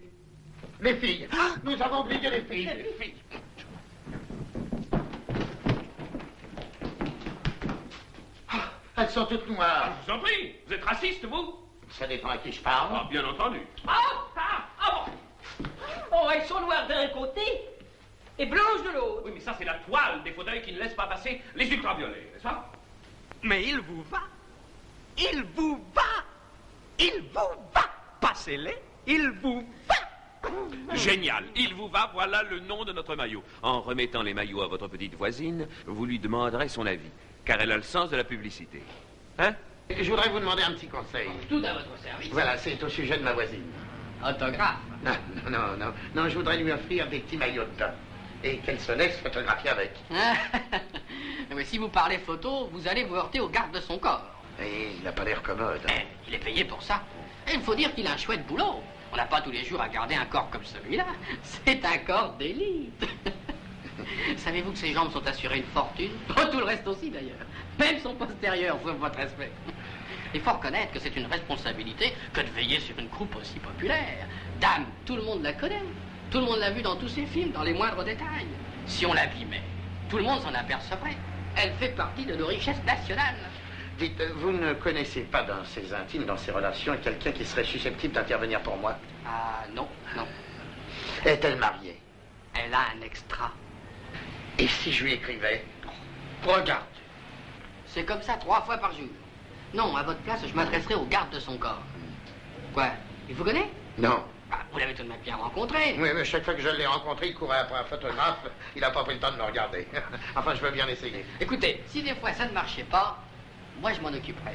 Les filles. Nous avons oublié les filles. Les filles. Elles sont toutes noires. Je vous en prie, vous êtes raciste, vous? Ça dépend à qui je parle. Ah, bien entendu. Oh, elles sont noires d'un côté et blanches de l'autre. Oui, mais ça, c'est la toile des fauteuils qui ne laisse pas passer les ultraviolets, n'est-ce pas? Mais il vous va. Il vous va. Il vous va. Passez-les. Il vous va. Génial, il vous va, voilà le nom de notre maillot. En remettant les maillots à votre petite voisine, vous lui demanderez son avis, car elle a le sens de la publicité. Hein? Je voudrais vous demander un petit conseil. Tout à votre service. Voilà, c'est au sujet de ma voisine. Autographe. Non, je voudrais lui offrir des petits maillots de bain. Et qu'elle se laisse photographier avec. Mais si vous parlez photo, vous allez vous heurter au garde de son corps. Et il n'a pas l'air commode. Il est payé pour ça. Et il faut dire qu'il a un chouette boulot. On n'a pas tous les jours à garder un corps comme celui-là. C'est un corps d'élite. Savez-vous que ses jambes sont assurées une fortune? Tout le reste aussi, d'ailleurs. Même son postérieur, sauf votre respect. Il faut reconnaître que c'est une responsabilité que de veiller sur une troupe aussi populaire. Dame, tout le monde la connaît. Tout le monde l'a vue dans tous ses films, dans les moindres détails. Si on l'abîmait, tout le monde s'en apercevrait. Elle fait partie de nos richesses nationales. Dites, vous ne connaissez pas dans ses intimes, dans ses relations, quelqu'un qui serait susceptible d'intervenir pour moi? Ah, non. Est-elle mariée? Elle a un extra. Et si je lui écrivais? Regarde. C'est comme ça 3 fois par jour. Non, à votre place, je m'adresserai au garde de son corps. Quoi? Il vous connaît? Non. Vous l'avez tout de même bien rencontré. Oui, mais chaque fois que je l'ai rencontré, il courait après un photographe. Il n'a pas pris le temps de me regarder. Enfin, je veux bien essayer. Écoutez, si des fois ça ne marchait pas, moi je m'en occuperai.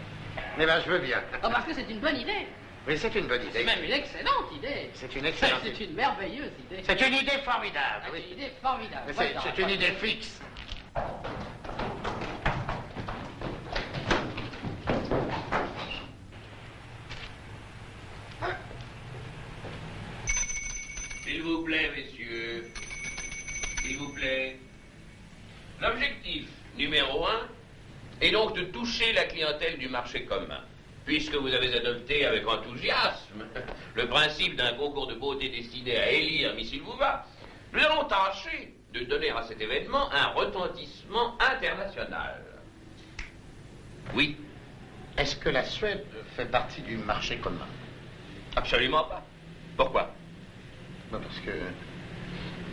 Eh bien, je veux bien. Oh, parce que c'est une bonne idée. Oui, c'est une bonne idée. C'est même une excellente idée. C'est une excellente idée. C'est une merveilleuse idée. C'est une idée formidable. C'est une idée formidable. C'est une idée fixe. S'il vous plaît, messieurs. S'il vous plaît. L'objectif numéro 1 est donc de toucher la clientèle du marché commun. Puisque vous avez adopté avec enthousiasme le principe d'un concours de beauté destiné à élire Miss Il vous va, nous allons tâcher de donner à cet événement un retentissement international. Oui. Est-ce que la Suède fait partie du marché commun? Absolument pas. Pourquoi?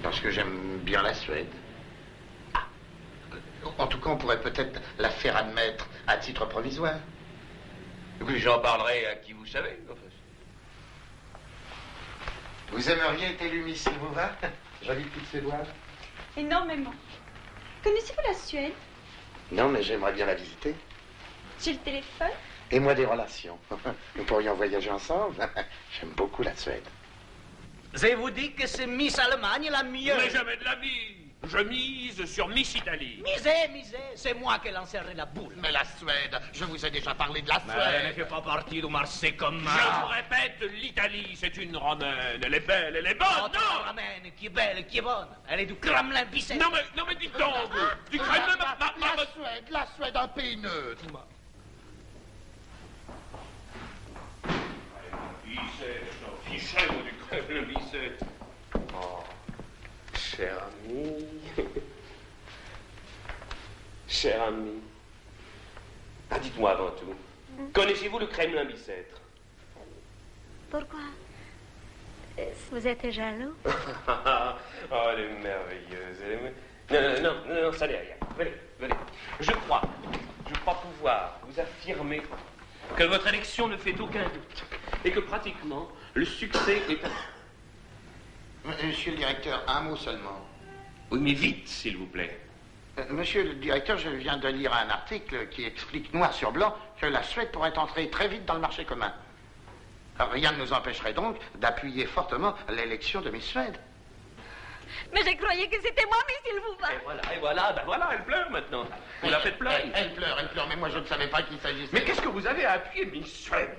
Parce que j'aime bien la Suède. En tout cas, on pourrait peut-être la faire admettre à titre provisoire. Écoutez, j'en parlerai à qui vous savez. Vous aimeriez être élu Miss Il vous va? Jolie petite Suédoise. Énormément. Connaissez-vous la Suède? Non, mais j'aimerais bien la visiter. J'ai le téléphone. Et moi, des relations. Nous pourrions voyager ensemble. J'aime beaucoup la Suède. Je vous dis que c'est Miss Allemagne la mieux. Mais jamais de la vie. Je mise sur Miss Italie. Misez, c'est moi qui lancerai la boule. Mais la Suède, je vous ai déjà parlé de la Mais Suède. elle ne fait pas partie du marché commun. Je vous répète, l'Italie, c'est une romaine. Elle est belle, elle est bonne. Notre romaine, qui est belle, qui est bonne. Elle est du Kremlin-Bicêtre. Non mais dites donc, vous. Du Kremlin, la Suède, un pays neutre. Bicêtre, du Kremlin-Bicêtre. Oh, cher ami. Cher ami. Ah, dites-moi avant tout. Connaissez-vous le Kremlin-Bicêtre? Pourquoi? Vous êtes jaloux? Oh, elle est merveilleuse. Non, ça n'est rien. Venez. Je crois pouvoir vous affirmer que votre élection ne fait aucun doute et que pratiquement le succès est à... Monsieur le directeur, un mot seulement. Oui, mais vite, s'il vous plaît. Monsieur le directeur, je viens de lire un article qui explique noir sur blanc que la Suède pourrait entrer très vite dans le marché commun. Alors, rien ne nous empêcherait donc d'appuyer fortement l'élection de Miss Suède. Mais j'ai croyé que c'était moi, mais s'il vous va. Et voilà, elle pleure maintenant. Vous la faites pleurer. Elle pleure, mais moi je ne savais pas qu'il s'agissait... Mais qu'est-ce que vous avez à appuyer, Miss Shred?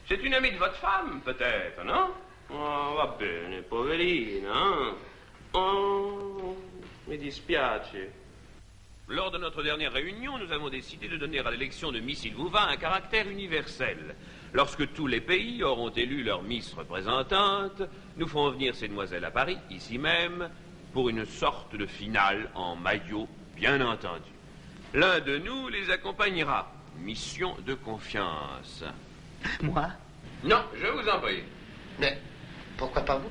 C'est une amie de votre femme, peut-être, non? Oh, va bene, poverina, hein? Oh, mi dispiace. Lors de notre dernière réunion, nous avons décidé de donner à l'élection de Miss Il vous va un caractère universel. Lorsque tous les pays auront élu leur Miss représentante, nous ferons venir ces demoiselles à Paris, ici même, pour une sorte de finale en maillot, bien entendu. L'un de nous les accompagnera. Mission de confiance. Moi? Non, je vous en prie. Mais pourquoi pas vous?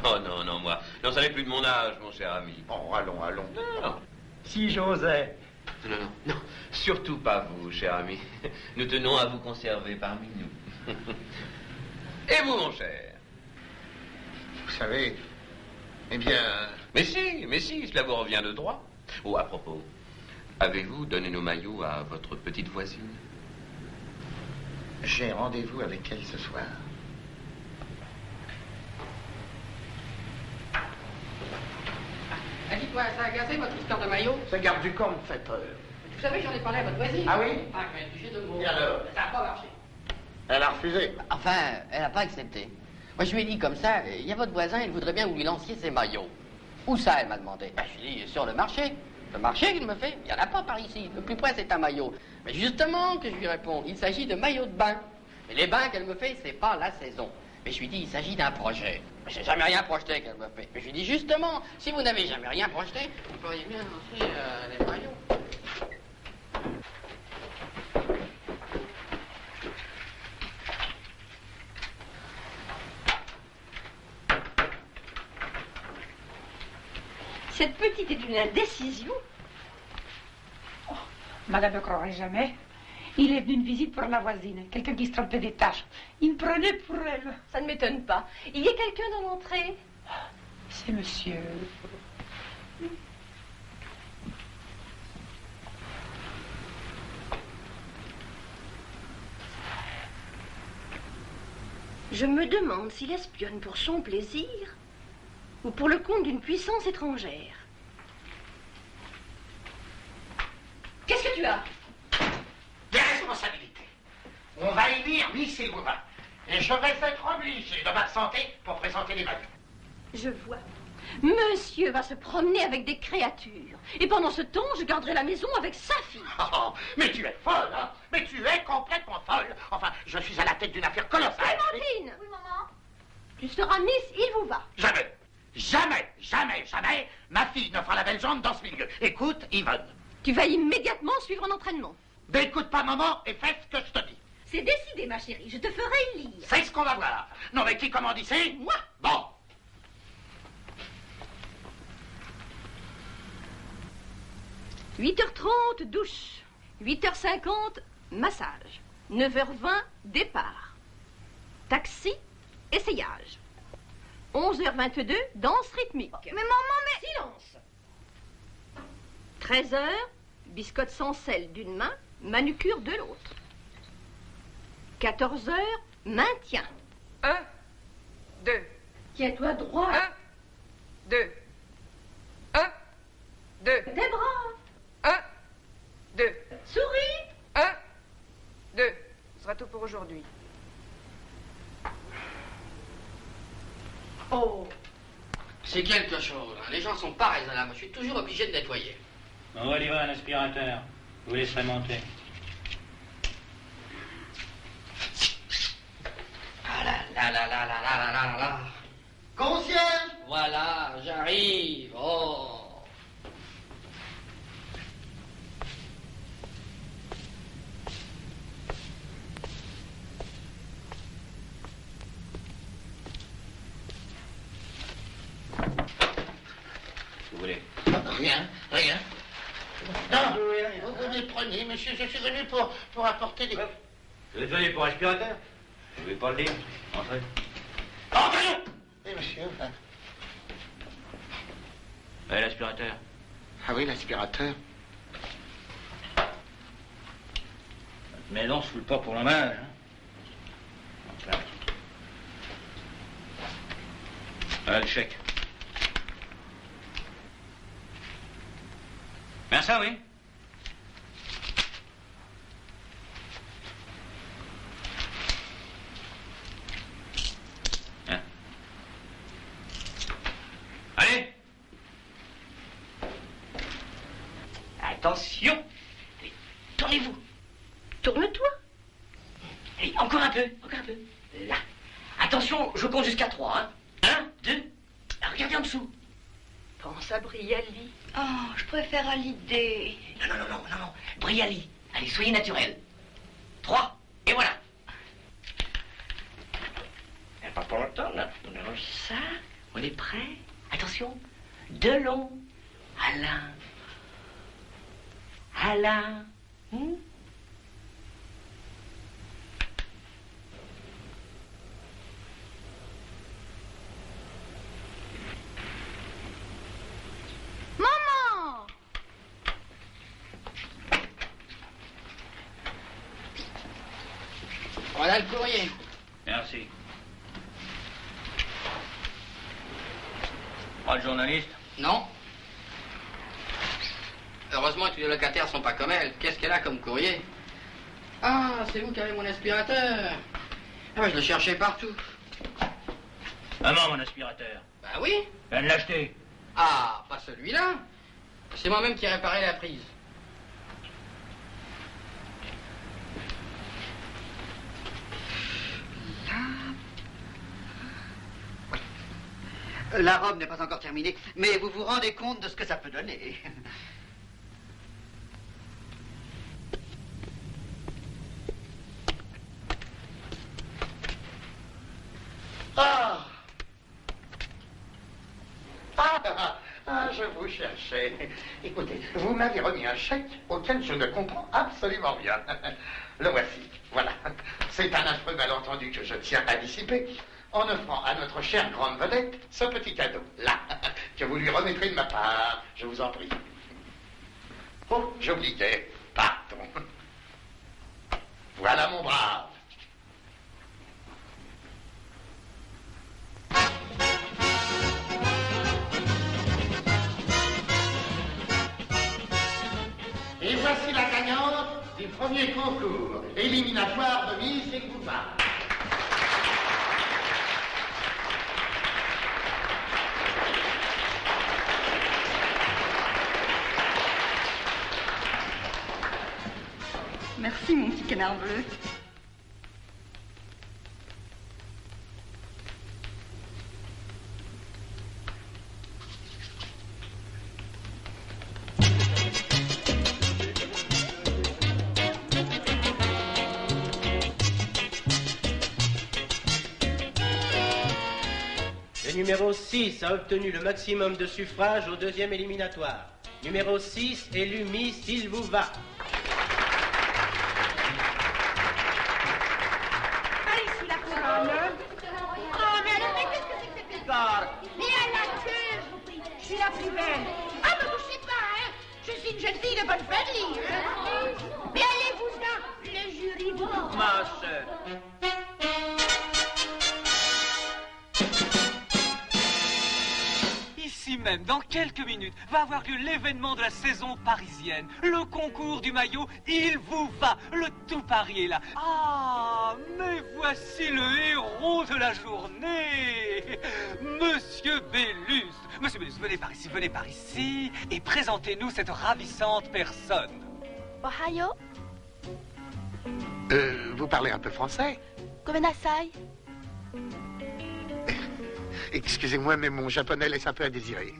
Oh non, moi. Non, ça n'est plus de mon âge, mon cher ami. Oh, allons. Non. Si j'osais. Non, surtout pas vous, cher ami. Nous tenons à vous conserver parmi nous. Et vous, mon cher? Vous savez, eh bien... Mais si, cela vous revient de droit. Oh, à propos, avez-vous donné nos maillots à votre petite voisine? J'ai rendez-vous avec elle ce soir. Dites-moi, ça a gazé votre histoire de maillot? Ce garde du corps me fait peur. Vous savez, j'en ai parlé à votre voisine. Ah oui? Ah, je vais être obligé de mots. Et alors? Ça n'a pas marché. Elle a refusé. Enfin, elle n'a pas accepté. Moi, je lui ai dit comme ça, il y a votre voisin, il voudrait bien que vous lui lanciez ses maillots. Où ça, elle m'a demandé. Je lui ai dit, sur le marché. Le marché qu'il me fait, il n'y en a pas par ici. Le plus près, c'est un maillot. Mais justement, que je lui réponds, il s'agit de maillots de bain. Et les bains qu'elle me fait, c'est pas la saison. Mais je lui dis, il s'agit d'un projet. Mais j'ai jamais rien projeté qu'elle me fait. Mais je lui dis, justement, si vous n'avez jamais rien projeté, vous pourriez bien lancer les maillots. Cette petite est d'une indécision. Oh, madame ne croirait jamais. Il est venu une visite pour la voisine. Quelqu'un qui se trompait des tâches. Il me prenait pour elle. Ça ne m'étonne pas. Il y a quelqu'un dans l'entrée? C'est monsieur. Je me demande s'il espionne pour son plaisir ou pour le compte d'une puissance étrangère. Qu'est-ce que tu as? Des responsabilités. On va élire Miss Il vous va. Et je vais être obligé de m'absenter pour présenter les maillots. Je vois. Monsieur va se promener avec des créatures. Et pendant ce temps, je garderai la maison avec sa fille. Oh, mais tu es folle, hein? Mais tu es complètement folle. Enfin, je suis à la tête d'une affaire colossale. Clémentine! Oui, maman? Tu seras Miss Il vous va. Jamais, ma fille ne fera la belle jambe dans ce milieu. Écoute, Yvonne. Tu vas immédiatement suivre un entraînement. N'écoute pas maman et fais ce que je te dis. C'est décidé, ma chérie. Je te ferai lire. C'est ce qu'on va voir. Non, mais qui commande ici? Moi. Bon. « 8h30, douche. 8h50, massage. 9h20, départ. Taxi, essayage. 11h22, danse rythmique. Mais maman, mais... Silence. 13h, biscotte sans sel d'une main, manucure de l'autre. 14h, maintien. 1, 2. Tiens-toi droit. 1, 2. 1, 2. Des bras. 1, 2. Souris. 1, 2. Ce sera tout pour aujourd'hui. Oh, c'est quelque chose. Hein. Les gens sont pas raisonnables. Je suis toujours obligé de nettoyer. On va livrer un aspirateur. Je vous laisserai monter. Ah là là. Concierge! Voilà, j'arrive. Oh. Vous voulez? Rien. Non, vous les prenez, monsieur. Je suis venu pour apporter des... Vous êtes venu pour aspirateur? Je ne vais pas le dire. Entrez. Entrez! Eh, monsieur, enfin... L'aspirateur. Ah oui, l'aspirateur. Mais non, je ne foule pas pour la main. Hein. Enfin. Voilà le chèque. Ben ça, oui. Hein? Allez! Attention! Tournez-vous! Tourne-toi! Et encore un peu, encore un peu. Là. Attention, je compte jusqu'à 3. Hein. 1, 2. Regardez en dessous. Pense à Brialy. Oh, je préfère à l'idée. Non. Brialy. Allez, soyez naturel. 3. Et voilà. Pas pour longtemps, là. On arrange ça. On est prêt. Attention. Delon. Alain. Maman! Voilà le courrier. Merci. Pas de journaliste? Non. Heureusement que tous les locataires sont pas comme elle. Qu'est-ce qu'elle a comme courrier? Ah, c'est vous qui avez mon aspirateur. Ah, je le cherchais partout. Maman, mon aspirateur. Bah oui. Je viens de l'acheter. Ah, pas celui-là. C'est moi-même qui ai réparé la prise. La robe n'est pas encore terminée, mais vous vous rendez compte de ce que ça peut donner. Je vous cherchais. Écoutez, vous m'avez remis un chèque auquel je ne comprends absolument rien. Le voici, voilà. C'est un affreux malentendu que je tiens à dissiper en offrant à notre chère grande vedette ce petit cadeau, là, que vous lui remettrez de ma part, je vous en prie. Oh, j'oubliais, pardon. Voilà mon brave. Et voici la gagnante du premier concours éliminatoire de Miss Écouvin. Merci, mon petit canard bleu. Le numéro 6 a obtenu le maximum de suffrages au deuxième éliminatoire. Numéro 6, élu Miss, il vous va. Mais à la queue, je vous prie. Je suis la plus belle. Ah, me touchez pas, hein. Je suis une jeune fille de bonne famille, hein. Mais allez-vous-en, le jury vous... Ma sœur. Ici même, dans quelques minutes, va avoir lieu l'événement de la saison parisienne. Le concours du maillot, il vous va. Le tout Paris est là. Ah, mais voici le héros de la journée. Monsieur Bellus. Monsieur Bellus, venez par ici et présentez-nous cette ravissante personne. Ohio, Vous parlez un peu français? come nasai? Excusez-moi, mais mon japonais laisse un peu à désirer.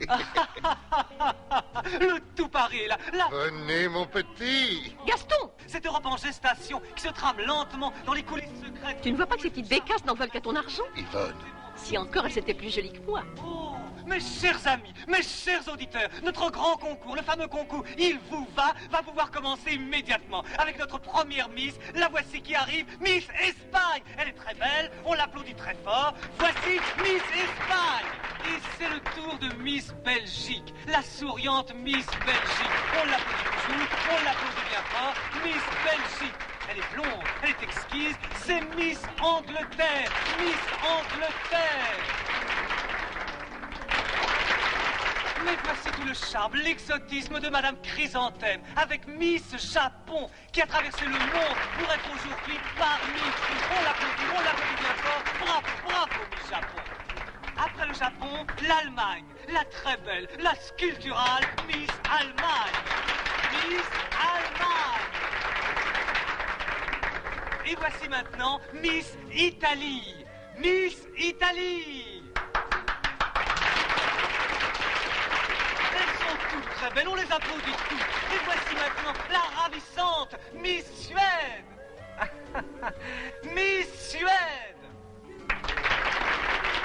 Le tout Paris est là. Venez, mon petit. Gaston, cette Europe en gestation qui se trame lentement dans les coulisses secrètes. Tu ne vois pas que ces petites bécasses n'en veulent qu'à ton argent? Yvonne. Si encore elles étaient plus jolies que moi. Oh, mes chers amis, mes chers auditeurs, notre grand concours, le fameux concours Il vous va pouvoir commencer immédiatement avec notre première Miss. La voici qui arrive, Miss Espagne. Elle est très belle, on l'applaudit très fort. Voici Miss Espagne. Et c'est le tour de Miss Belgique, la souriante Miss Belgique. On l'applaudit toujours, on l'applaudit bien fort. Miss Belgique. Elle est blonde, elle est exquise, c'est Miss Angleterre. Miss Angleterre. Mais voici tout le charme, l'exotisme de Madame Chrysanthème, avec Miss Japon, qui a traversé le monde pour être aujourd'hui parmi nous. On l'applaudit bien fort. Bravo, bravo, Miss Japon. Après le Japon, l'Allemagne, la très belle, la sculpturale Miss Allemagne. Miss Allemagne. Et voici maintenant Miss Italie. Miss Italie. Elles sont toutes très belles, on les applaudit toutes. Et voici maintenant la ravissante Miss Suède. Miss Suède.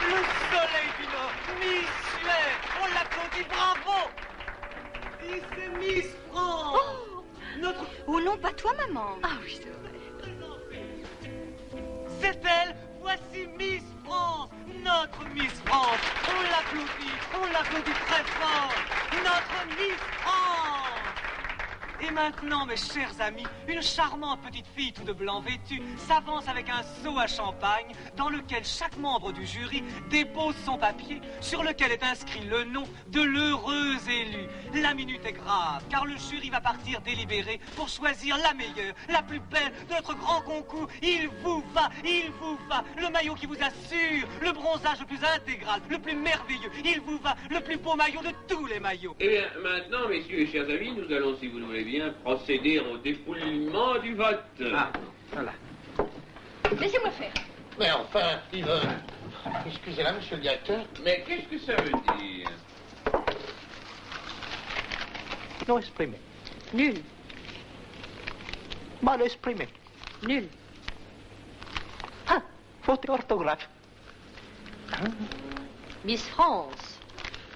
Le soleil du Nord, Miss Suède. On l'applaudit, bravo. Et c'est Miss France. Notre... Oh non, pas toi, maman. Ah oui, c'est vrai. C'est elle, voici Miss France, notre Miss France. On l'applaudit très fort. Notre Miss France. Et maintenant, mes chers amis, une charmante petite fille tout de blanc vêtue s'avance avec un seau à champagne dans lequel chaque membre du jury dépose son papier sur lequel est inscrit le nom de l'heureux élu. La minute est grave, car le jury va partir délibérer pour choisir la meilleure, la plus belle de notre grand concours. Il vous va, le maillot qui vous assure, le bronzage le plus intégral, le plus merveilleux. Il vous va, le plus beau maillot de tous les maillots. Eh bien, maintenant, messieurs et chers amis, nous allons, si vous le voulez bien, procéder au dépouillement du vote. Ah, voilà. Laissez-moi faire. Mais enfin, excusez-la, monsieur le directeur. Mais qu'est-ce que ça veut dire? Non exprimé. Nul. Mal exprimé. Nul. Ah, faute orthographe. Miss France.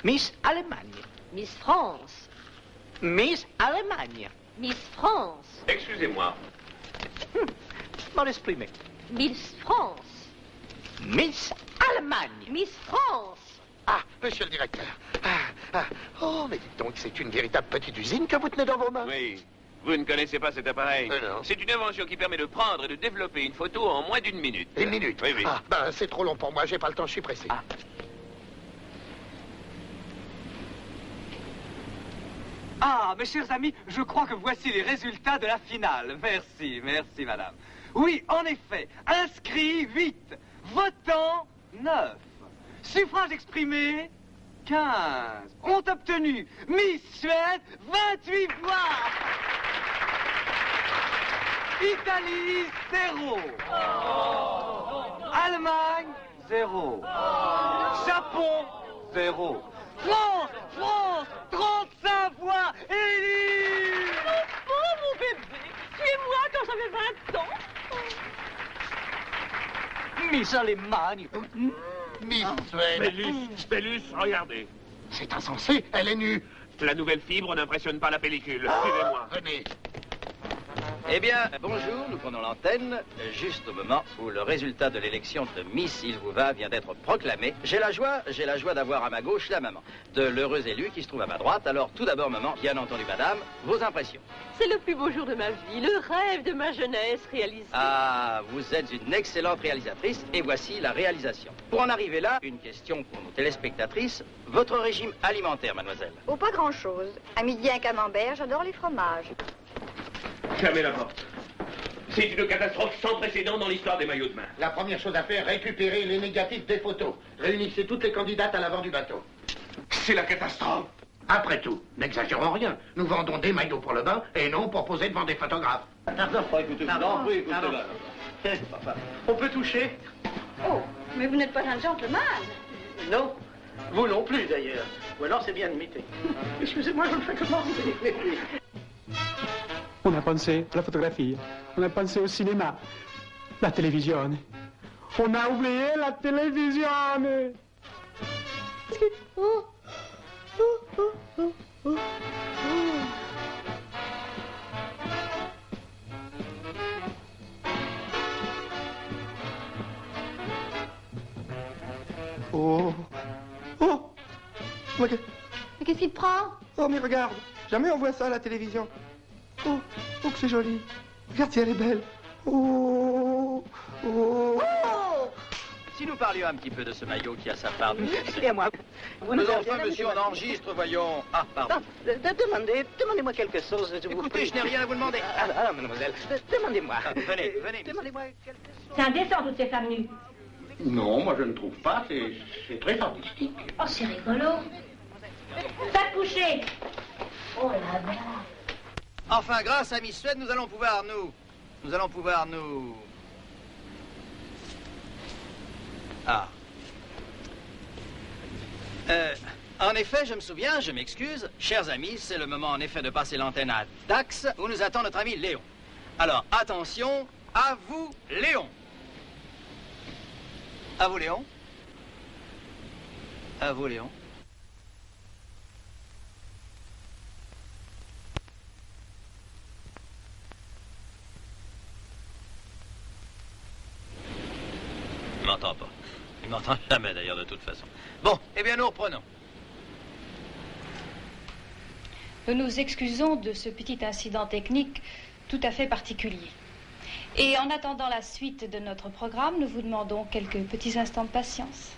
Miss Allemagne. Miss France. Miss Allemagne. Miss France. Excusez-moi. Mal exprimé. Miss France. Miss Allemagne. Miss France. Ah, monsieur le directeur. Oh, mais dites donc, c'est une véritable petite usine que vous tenez dans vos mains. Oui. Vous ne connaissez pas cet appareil? Non. C'est une invention qui permet de prendre et de développer une photo en moins d'une minute. Une minute? Oui. Ah, ben, c'est trop long pour moi, j'ai pas le temps, je suis pressé. Ah, mes chers amis, je crois que voici les résultats de la finale. Merci, madame. Oui, en effet, inscrits 8, votants 9, suffrages exprimés 15, ont obtenu Miss Suède 28 voix, Italie 0, Allemagne 0, Japon 0, France 35 voix élues. Oh, mon bébé, tu es moi quand j'avais 20 ans. Miss Allemagne. Miss Suède. Spellus, regardez. C'est insensé, elle est nue. La nouvelle fibre n'impressionne pas la pellicule. Suivez-moi. Venez. Eh bien, bonjour, nous prenons l'antenne, juste au moment où le résultat de l'élection de Miss Il vous va vient d'être proclamé. J'ai la joie d'avoir à ma gauche la maman, de l'heureux élu qui se trouve à ma droite. Alors, tout d'abord, maman, bien entendu, madame, vos impressions. C'est le plus beau jour de ma vie, le rêve de ma jeunesse réalisé. Ah, vous êtes une excellente réalisatrice, et voici la réalisation. Pour en arriver là, une question pour nos téléspectatrices. Votre régime alimentaire, mademoiselle? Oh, pas grand-chose. À midi, un camembert, j'adore les fromages. Fermez la porte. C'est une catastrophe sans précédent dans l'histoire des maillots de bain. La première chose à faire, récupérer les négatifs des photos. Réunissez toutes les candidates à l'avant du bateau. C'est la catastrophe. Après tout, n'exagérons rien. Nous vendons des maillots pour le bain et non pour poser devant des photographes. Pardon, on peut toucher? Oh, mais vous n'êtes pas un gentleman. Non, vous non plus d'ailleurs. Ou alors c'est bien imité. Excusez-moi, je ne fais que mentir. On a pensé alla fotografia, on a pensé au cinéma, la televisione. On a oublié la televisione. Oh. Mais qu'est-ce qui te prend? Oh, mais regarde, jamais on voit ça à la télévision. Oh, que c'est joli. Regarde si elle est belle. si nous parlions un petit peu de ce maillot qui a sa part de succès. Et moi, vous Mais nous enfin, avez monsieur, on enregistre, voyons. Ah, pardon. Demandez-moi quelque chose. Écoutez, je n'ai rien à vous demander. Ah, mademoiselle, demandez-moi. Venez, venez. Demandez-moi quelque chose. C'est indécent, toutes ces femmes nues. Non, moi je ne trouve pas. C'est très artistique. Oh, c'est rigolo. Ça coucher. Oh là là. Enfin, grâce à Miss Suède, nous allons pouvoir nous... Ah. En effet, je me souviens, je m'excuse. Chers amis, c'est le moment en effet de passer l'antenne à Dax, où nous attend notre ami Léon. Alors, attention, à vous, Léon. À vous, Léon. À vous, Léon. Il m'entend pas. Il m'entend jamais, d'ailleurs, de toute façon. Bon, eh bien, nous reprenons. Nous nous excusons de ce petit incident technique tout à fait particulier. Et en attendant la suite de notre programme, nous vous demandons quelques petits instants de patience.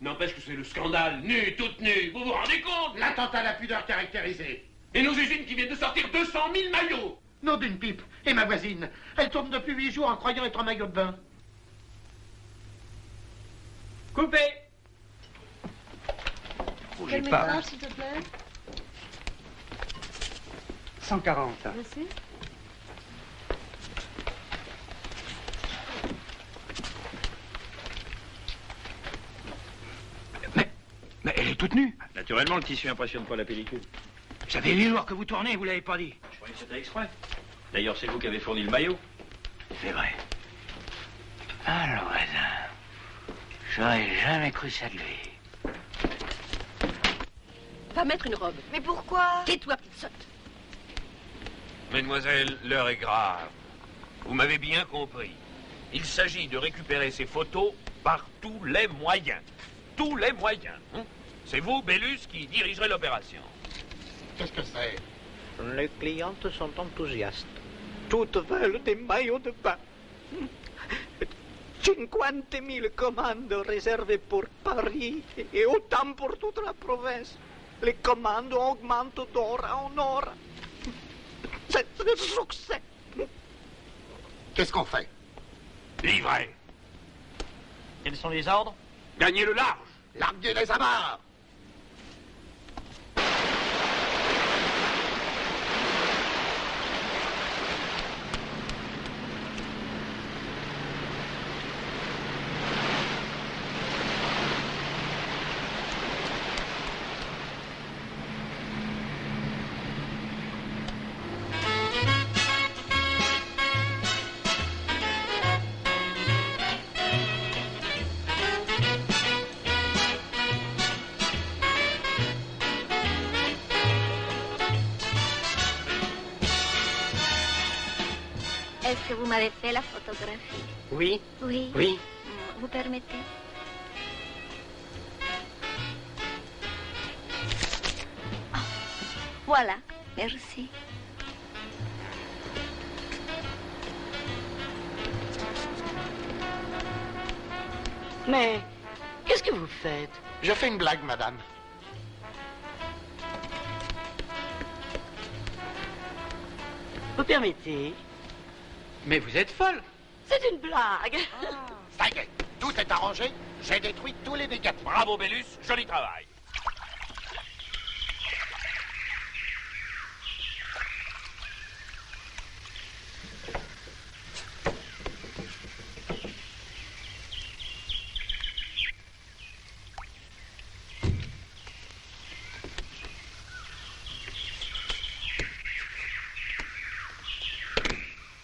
N'empêche que c'est le scandale, nu, toute nue, vous vous rendez compte? L'attentat à la pudeur caractérisé. Et nos usines qui viennent de sortir 200 000 maillots. Non d'une pipe. Et ma voisine, elle tourne depuis 8 jours en croyant être en maillot de bain. Coupé. Bougez pas. s'il te plaît? 140. Merci. Mais elle est toute nue. Naturellement, le tissu impressionne pas la pellicule. Ça fait 8 jours que vous tournez, vous l'avez pas dit. Je croyais que c'était exprès. D'ailleurs, c'est vous qui avez fourni le maillot. C'est vrai. Ah, le voisin. J'aurais jamais cru ça de lui. Va mettre une robe. Mais pourquoi? Tais-toi, petite sotte. Mademoiselle, l'heure est grave. Vous m'avez bien compris. Il s'agit de récupérer ces photos par tous les moyens. Tous les moyens. Hein? C'est vous, Bellus, qui dirigerez l'opération. Qu'est-ce que c'est? Les clientes sont enthousiastes. Toutes veulent des maillots de bain. 50 000 commandes réservées pour Paris et autant pour toute la province. Les commandes augmentent d'heure en heure. C'est un succès. Qu'est-ce qu'on fait? Livré. Quels sont les ordres? Gagnez le large. Larguez les amarres. Est-ce que vous m'avez fait la photographie? Oui. Oui. Oui. Vous permettez? Oh, voilà, merci. Mais qu'est-ce que vous faites? Je fais une blague, madame. Vous permettez? Mais vous êtes folle. C'est une blague. Ça y est, tout est arrangé. J'ai détruit tous les négatifs. Bravo, Bellus. Joli travail.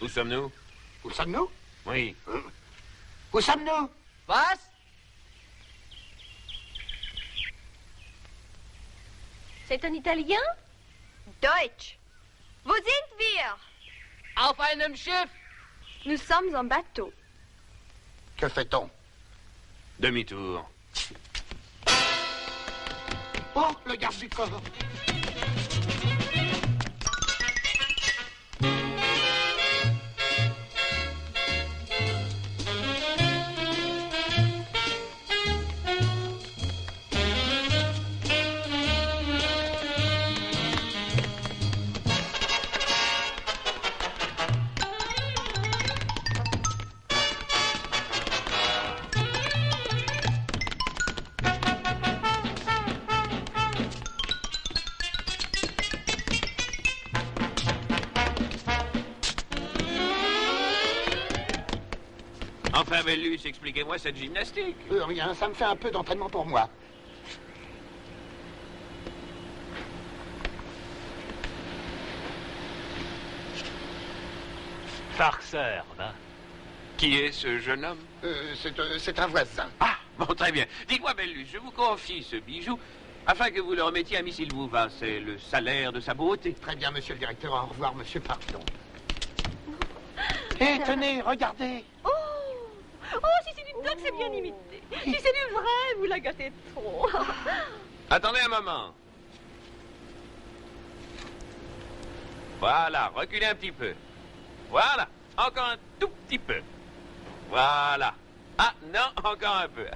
Où sommes-nous? Où sommes-nous? Oui. Où sommes-nous? Was? C'est un Italien? Deutsch. Wo sind wir? Auf einem Schiff. Nous sommes en bateau. Que fait-on? Demi-tour. Oh, le garde du corps. Enfin, Bellus, expliquez-moi cette gymnastique. Rien, ça me fait un peu d'entraînement pour moi. Farceur, va. Qui est ce jeune homme? C'est un voisin. Ah, bon, très bien. Dites-moi, Bellus, je vous confie ce bijou afin que vous le remettiez à Miss Il vous va. C'est le salaire de sa beauté. Très bien, monsieur le directeur. Au revoir, monsieur Pardon. Hé, tenez, regardez. Oh, si c'est du blague, c'est bien imité. Si c'est du vrai, vous la gâtez trop. Attendez un moment. Voilà, reculez un petit peu. Voilà, encore un tout petit peu. Voilà. Ah, non, encore un peu.